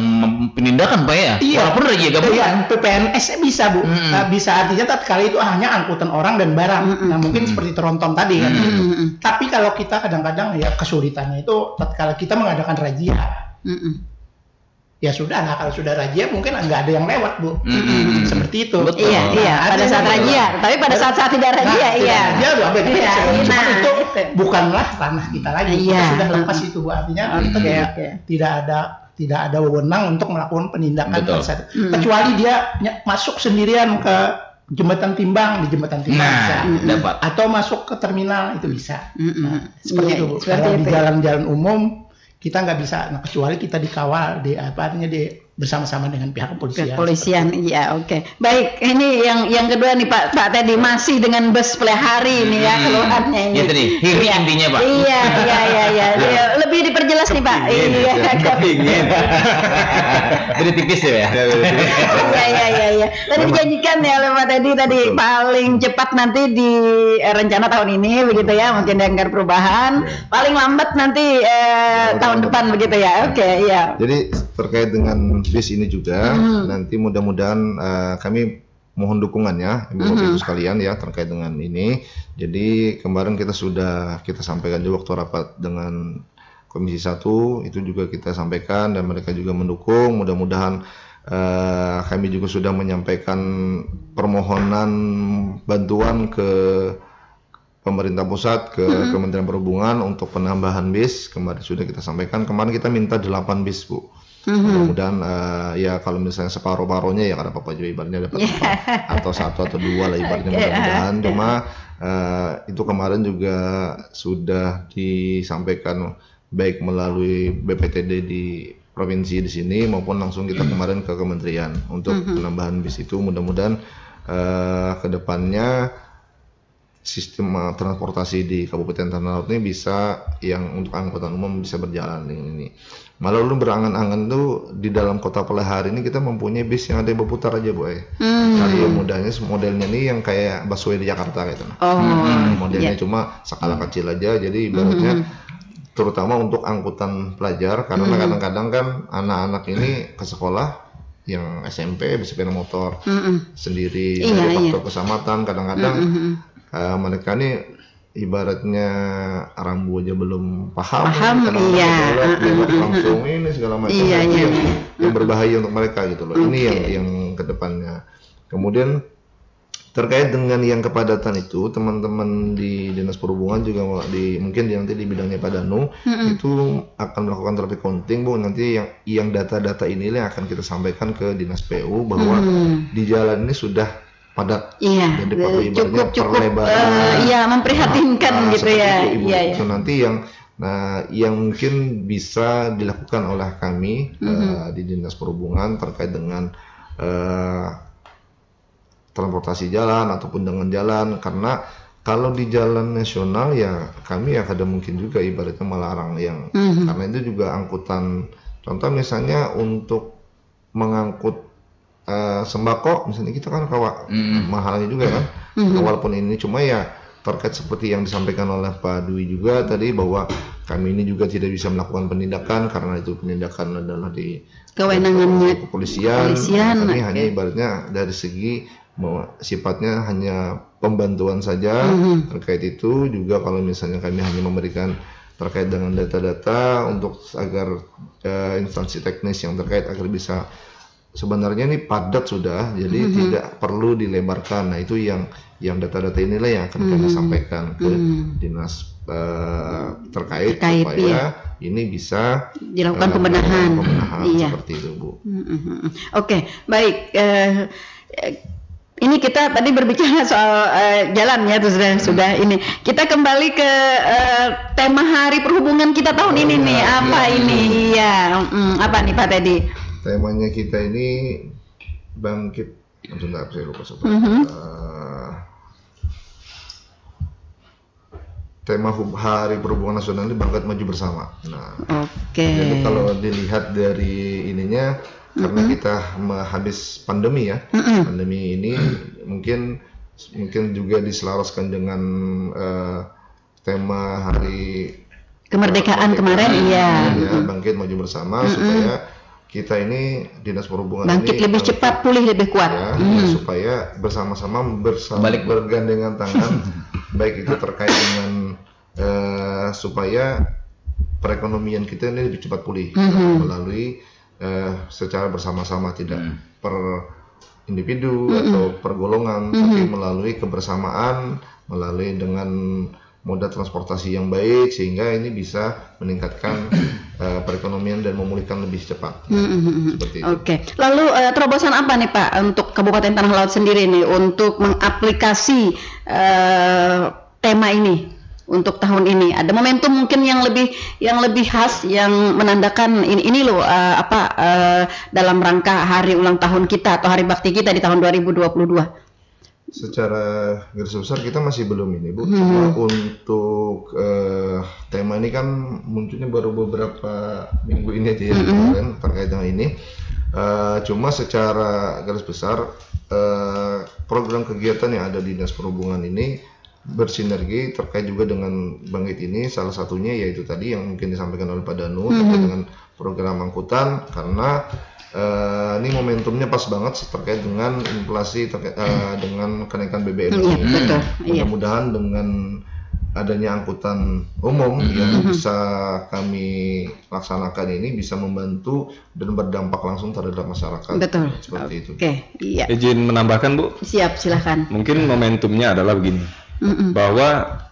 penindakan Pak ya. Walaupun razia gabungan PPNS bisa Bu, bisa, artinya tatkala itu hanya angkutan orang dan barang. Nah mungkin seperti tronton tadi kan. Tapi kalau kita kadang-kadang ya kesulitannya itu tatkala kita mengadakan razia. Ya sudah, nah kalau sudah razia mungkin nggak ada yang lewat Bu, seperti itu. Iya. Pada saat razia, tapi pada saat tidak razia, cuma itu bukanlah ranah kita lagi. Kita sudah lepas itu Bu, artinya kita tidak ada wewenang untuk melakukan penindakan kecuali dia masuk sendirian ke jembatan timbang, di jembatan timbang bisa, atau masuk ke terminal itu bisa. Seperti itu Bu. Kalau di jalan-jalan umum kita nggak bisa, kecuali kita dikawal bersama-sama dengan pihak kepolisian. Iya, oke. Baik, ini yang kedua nih Pak Teddy, masih dengan bus pelihari ini ya keluhannya ini. Ya tadi, intinya Pak. Iya. Lebih diperjelas nih Pak. Iya. Kepingin. Jadi tipis ya. Iya. Tadi dijanjikan ya oleh Pak Teddy tadi paling cepat nanti di rencana tahun ini begitu ya, mungkin dengan perubahan. Paling lambat nanti tahun depan begitu ya. Oke, iya. Jadi terkait dengan bis ini juga nanti mudah-mudahan kami mohon dukungannya ibu-ibu sekalian ya terkait dengan ini. Jadi kemarin kita sampaikan juga waktu rapat dengan Komisi 1 itu juga kita sampaikan dan mereka juga mendukung. Mudah-mudahan kami juga sudah menyampaikan permohonan bantuan ke pemerintah pusat, ke Kementerian Perhubungan untuk penambahan bis. Kemarin sudah kita sampaikan, kemarin kita minta 8 bis Bu. Mudah-mudahan ya kalau misalnya separuh-paruhnya ya ada apa-apa juga ibaratnya dapat atau 1 atau 2 lah ibaratnya mudah-mudahan. Cuma itu kemarin juga sudah disampaikan baik melalui BPTD di provinsi di sini maupun langsung kita kemarin ke kementerian untuk penambahan bis itu. Mudah-mudahan kedepannya sistem transportasi di Kabupaten Tanah Laut ini bisa yang untuk angkutan umum bisa berjalan ini. Malah dulu berangan-angan tuh di dalam kota pelihari ini kita mempunyai bis yang ada yang berputar aja Bu. Kali mudahnya modelnya ini yang kayak busway di Jakarta gitu. Modelnya cuma skala kecil aja, jadi ibaratnya terutama untuk angkutan pelajar karena kadang-kadang kan anak-anak ini ke sekolah yang SMP bisa sepeda motor sendiri dari faktor keselamatan kadang-kadang mereka ini ibaratnya rambu aja belum paham langsung ini segala macam yang berbahaya untuk mereka gitu loh. Ini yang kedepannya. Kemudian terkait dengan yang kepadatan itu, teman-teman di Dinas Perhubungan juga mungkin nanti di bidangnya Pak Danu itu akan melakukan traffic counting Bu. Nanti yang data-data ini yang akan kita sampaikan ke Dinas PU bahwa di jalan ini sudah padat. Iya. Jadi perlu ibaratnya cukup perlebaran. Iya, memprihatinkan gitu ya. Itu, Ibu. Iya. Itu nanti yang mungkin bisa dilakukan oleh kami di Dinas Perhubungan terkait dengan transportasi jalan ataupun dengan jalan, karena kalau di jalan nasional ya kami ada mungkin juga ibaratnya melarang yang karena itu juga angkutan, contoh misalnya untuk mengangkut sembako misalnya kita kan mahalnya juga kan, walaupun ini cuma ya terkait seperti yang disampaikan oleh Pak Dwi juga tadi bahwa kami ini juga tidak bisa melakukan penindakan karena itu penindakan adalah di kewenangannya kepolisian. Kami hanya ibaratnya dari segi sifatnya hanya pembantuan saja terkait itu. Juga kalau misalnya kami hanya memberikan terkait dengan data-data untuk agar instansi teknis yang terkait agar bisa, sebenarnya ini padat sudah, jadi tidak perlu dilebarkan. Nah itu yang data-data inilah yang akan kami sampaikan ke dinas terkait supaya ini bisa dilakukan pembenahan seperti itu, Bu. Oke, baik. Ini kita tadi berbicara soal jalan ya, terus sudah ini. Kita kembali ke tema Hari Perhubungan kita tahun ini nih. Apa ini? Iya, apa nih Pak Teddy? Temanya kita ini bangkit. Sebentar, saya lupa tema Hari Perhubungan Nasional ini bangkit maju bersama. Nah, jadi kalau dilihat dari ininya, karena kita habis pandemi ya, pandemi ini mungkin juga diselaraskan dengan tema Hari Kemerdekaan kemarin, iya. Bangkit maju bersama supaya kita ini Dinas Perhubungan bangkit ini lebih cepat, pulih lebih kuat, supaya bersama-sama bergandengan tangan, baik itu terkait dengan supaya perekonomian kita ini lebih cepat pulih melalui secara bersama-sama, tidak per individu atau per golongan, tapi melalui kebersamaan, melalui dengan moda transportasi yang baik, sehingga ini bisa meningkatkan perekonomian dan memulihkan lebih cepat. Seperti itu. Oke. Lalu terobosan apa nih Pak untuk Kabupaten Tanah Laut sendiri nih untuk mengaplikasi tema ini? Untuk tahun ini ada momentum mungkin yang lebih khas yang menandakan ini loh dalam rangka hari ulang tahun kita atau hari bakti kita di tahun 2022. Secara garis besar kita masih belum ini, Bu. Cuma untuk tema ini kan munculnya baru beberapa minggu ini aja ya, kemarin terkait dengan ini. Cuma secara garis besar program kegiatan yang ada di Dinas Perhubungan ini bersinergi terkait juga dengan Bangkit ini, salah satunya yaitu tadi yang mungkin disampaikan oleh Pak Danu terkait dengan program angkutan, karena ini momentumnya pas banget terkait dengan inflasi dengan kenaikan BBM ini. Mudah-mudahan dengan adanya angkutan umum yang bisa kami laksanakan ini bisa membantu dan berdampak langsung terhadap masyarakat. Betul. Seperti itu. Oke, iya. Izin menambahkan, Bu? Siap, silahkan. Mungkin momentumnya adalah begini. Bahwa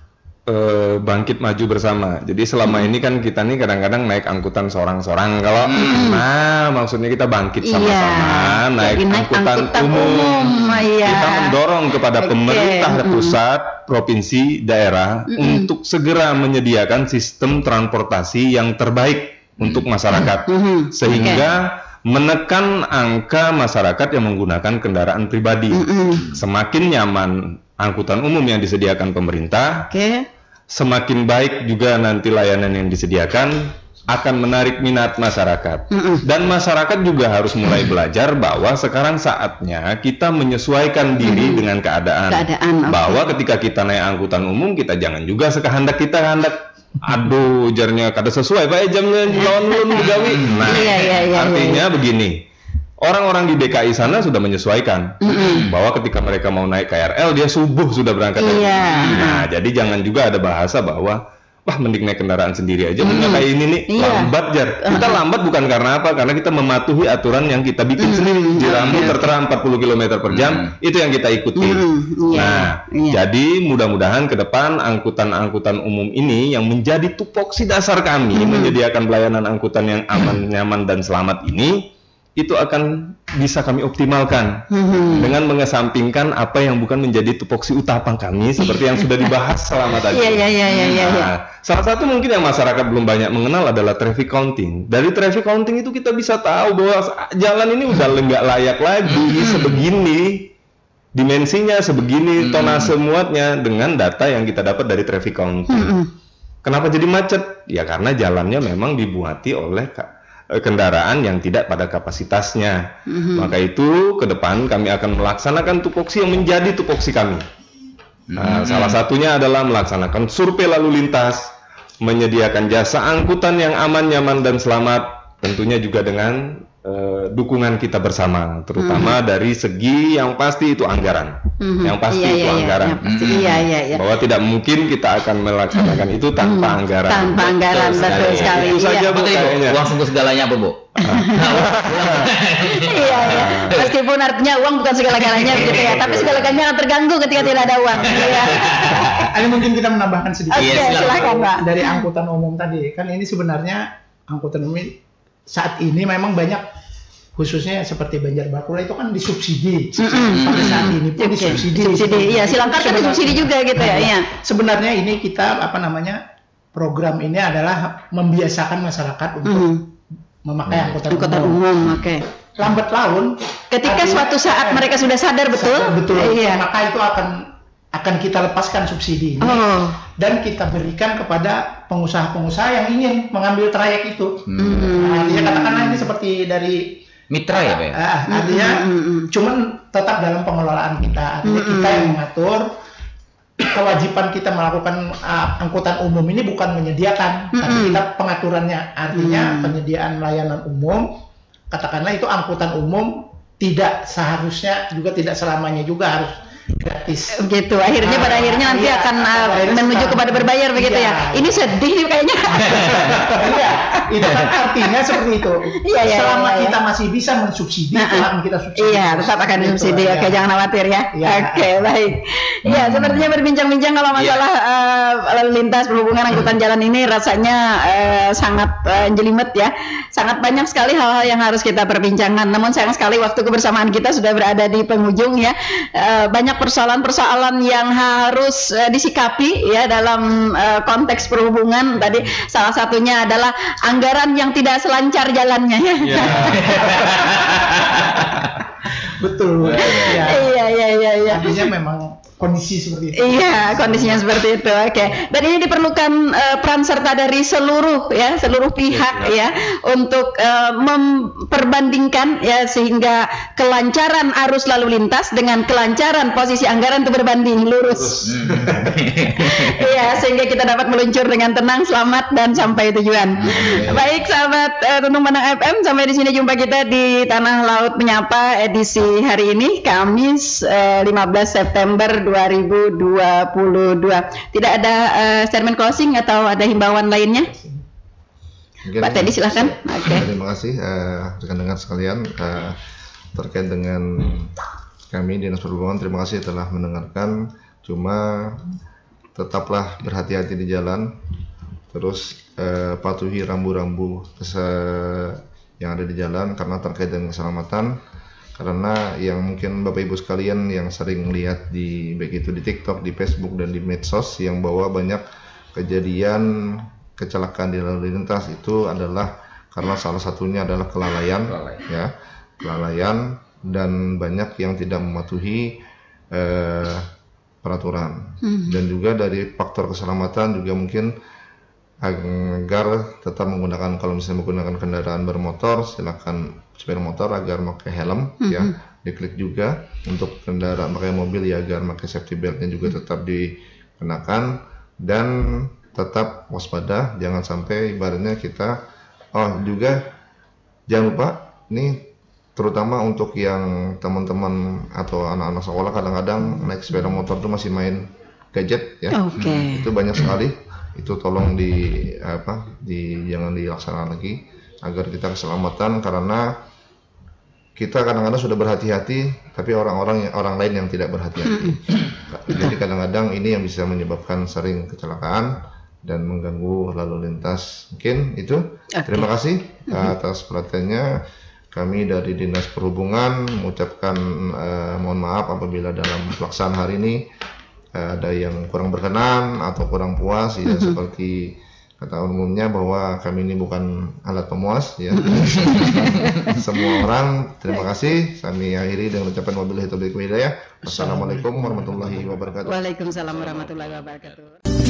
bangkit maju bersama. Jadi selama ini kan kita nih kadang-kadang naik angkutan sorang-sorang. Kalau maksudnya kita bangkit sama-sama, naik angkutan umum. Kita mendorong kepada pemerintah pusat, provinsi, daerah untuk segera menyediakan sistem transportasi yang terbaik untuk masyarakat, sehingga menekan angka masyarakat yang menggunakan kendaraan pribadi. Semakin nyaman angkutan umum yang disediakan pemerintah, semakin baik juga nanti layanan yang disediakan akan menarik minat masyarakat. Dan masyarakat juga harus mulai belajar bahwa sekarang saatnya kita menyesuaikan diri dengan keadaan. Bahwa ketika kita naik angkutan umum, kita jangan juga sekehendak kita aduh jarnya kada sesuai Pak jamnya lawan begawi. Nah, artinya begini. Orang-orang di DKI sana sudah menyesuaikan bahwa ketika mereka mau naik KRL dia subuh sudah berangkat. Nah, jadi jangan juga ada bahasa bahwa wah mending naik kendaraan sendiri aja, kayak ini nih lambat jar. Kita lambat bukan karena apa? Karena kita mematuhi aturan yang kita bikin sendiri. Di rambu tertera 40 km per jam, itu yang kita ikuti. Jadi mudah-mudahan ke depan angkutan-angkutan umum ini yang menjadi tupoksi dasar kami menyediakan pelayanan angkutan yang aman, nyaman dan selamat ini itu akan bisa kami optimalkan dengan mengesampingkan apa yang bukan menjadi tupoksi utama kami seperti yang sudah dibahas selama tadi. Nah, salah satu mungkin yang masyarakat belum banyak mengenal adalah traffic counting. Dari traffic counting itu kita bisa tahu bahwa jalan ini udah nggak layak lagi, sebegini dimensinya, sebegini tonase muatnya dengan data yang kita dapat dari traffic counting. Kenapa jadi macet? Ya karena jalannya memang dibuati oleh kendaraan yang tidak pada kapasitasnya. Maka itu ke depan kami akan melaksanakan tupoksi yang menjadi tupoksi kami. Salah satunya adalah melaksanakan survei lalu lintas, menyediakan jasa angkutan yang aman, nyaman, dan selamat, tentunya juga dengan dukungan kita bersama, terutama dari segi yang pasti itu anggaran. Yang pasti itu anggaran. Bahwa tidak mungkin kita akan melaksanakan itu tanpa anggaran. Tanpa anggaran, betul sekali. Itu saja Bu kayaknya. Uang sungguh segalanya apa Bu? Iya. Meskipun artinya uang bukan segala-galanya begitu ya, tapi segala-galanya akan terganggu ketika tidak ada uang. Ini mungkin kita menambahkan sedikit. Silakan Pak. Dari angkutan umum tadi, kan ini sebenarnya angkutan umum saat ini memang banyak, khususnya seperti Banjarbakula itu kan disubsidi. Pada saat ini pun disubsidi. Iya, Silangkar kan disubsidi juga gitu ya. Iya. Sebenarnya ini kita program ini adalah membiasakan masyarakat untuk memakai angkutan umum. Lambat laun ketika suatu saat mereka sudah sadar betul. Iya. Maka itu akan kita lepaskan subsidi ini dan kita berikan kepada pengusaha-pengusaha yang ingin mengambil trayek itu. Artinya katakanlah ini seperti dari mitra ya Pak? Artinya cuman tetap dalam pengelolaan kita. Artinya kita yang mengatur. Kewajiban kita melakukan angkutan umum ini bukan menyediakan, tapi kita pengaturannya. Artinya penyediaan layanan umum, katakanlah itu angkutan umum tidak seharusnya juga tidak selamanya juga harus gratis. Gitu. Akhirnya pada akhirnya nanti akan menuju kepada berbayar begitu ya. Ini sedih kayaknya. Itu kan artinya seperti itu. Selama kita masih bisa mensubsidi, akan kita subsidi. Iya, tetap akan disubsidi. Oke, jangan khawatir ya. Oke, baik. Ya, sepertinya berbincang-bincang kalau masalah lalu lintas perhubungan angkutan jalan ini rasanya sangat jelimet ya. Sangat banyak sekali hal-hal yang harus kita perbincangkan. Namun sayang sekali waktu kebersamaan kita sudah berada di penghujung ya. Banyak persoalan-persoalan yang harus disikapi ya dalam konteks perhubungan. Tadi salah satunya adalah anggaran yang tidak selancar jalannya ya. Betul. Iya. Artinya memang kondisi seperti itu. Iya, kondisinya seperti itu. Oke. Dan ini diperlukan peran serta dari seluruh pihak ya untuk memperbandingkan ya sehingga kelancaran arus lalu lintas dengan kelancaran posisi anggaran itu berbanding lurus. Iya, sehingga kita dapat meluncur dengan tenang, selamat dan sampai tujuan. Baik sahabat Tuntung Pandang FM, sampai di sini jumpa kita di Tanah Laut Menyapa edisi hari ini Kamis 15 September 2022. Tidak ada statement closing atau ada himbauan lainnya? Pak Teddy silahkan. Terima kasih rekan-rekan sekalian terkait dengan kami Dinas Perhubungan. Terima kasih telah mendengarkan. Cuma tetaplah berhati-hati di jalan. Terus patuhi rambu-rambu yang ada di jalan karena terkait dengan keselamatan. Karena yang mungkin Bapak Ibu sekalian yang sering lihat baik itu di TikTok, di Facebook dan di medsos yang bahwa banyak kejadian kecelakaan di lalu lintas itu adalah karena salah satunya adalah kelalaian. Ya, kelalaian dan banyak yang tidak mematuhi peraturan. Dan juga dari faktor keselamatan juga mungkin agar tetap menggunakan, kalau misalnya menggunakan kendaraan bermotor silakan sepeda motor agar pakai helm ya, diklik juga untuk kendaraan pakai mobil ya agar pakai safety beltnya juga tetap dikenakan dan tetap waspada, jangan sampai ibaratnya kita juga jangan lupa nih terutama untuk yang teman-teman atau anak-anak sekolah kadang-kadang naik sepeda motor itu masih main gadget ya. Itu banyak sekali. Itu tolong jangan dilaksanakan lagi agar kita keselamatan, karena kita kadang-kadang sudah berhati-hati tapi orang lain yang tidak berhati-hati. Jadi kadang-kadang ini yang bisa menyebabkan sering kecelakaan dan mengganggu lalu lintas. Mungkin itu. Terima kasih atas perhatiannya. kami dari Dinas Perhubungan mengucapkan mohon maaf apabila dalam pelaksanaan hari ini ada yang kurang berkenan atau kurang puas ya, seperti kata umumnya bahwa kami ini bukan alat pemuas ya. Semua orang, terima kasih. Kami akhiri dengan ucapan wabillahi taufiq wal hidayah. Wassalamualaikum warahmatullahi wabarakatuh. Waalaikumsalam warahmatullahi wabarakatuh.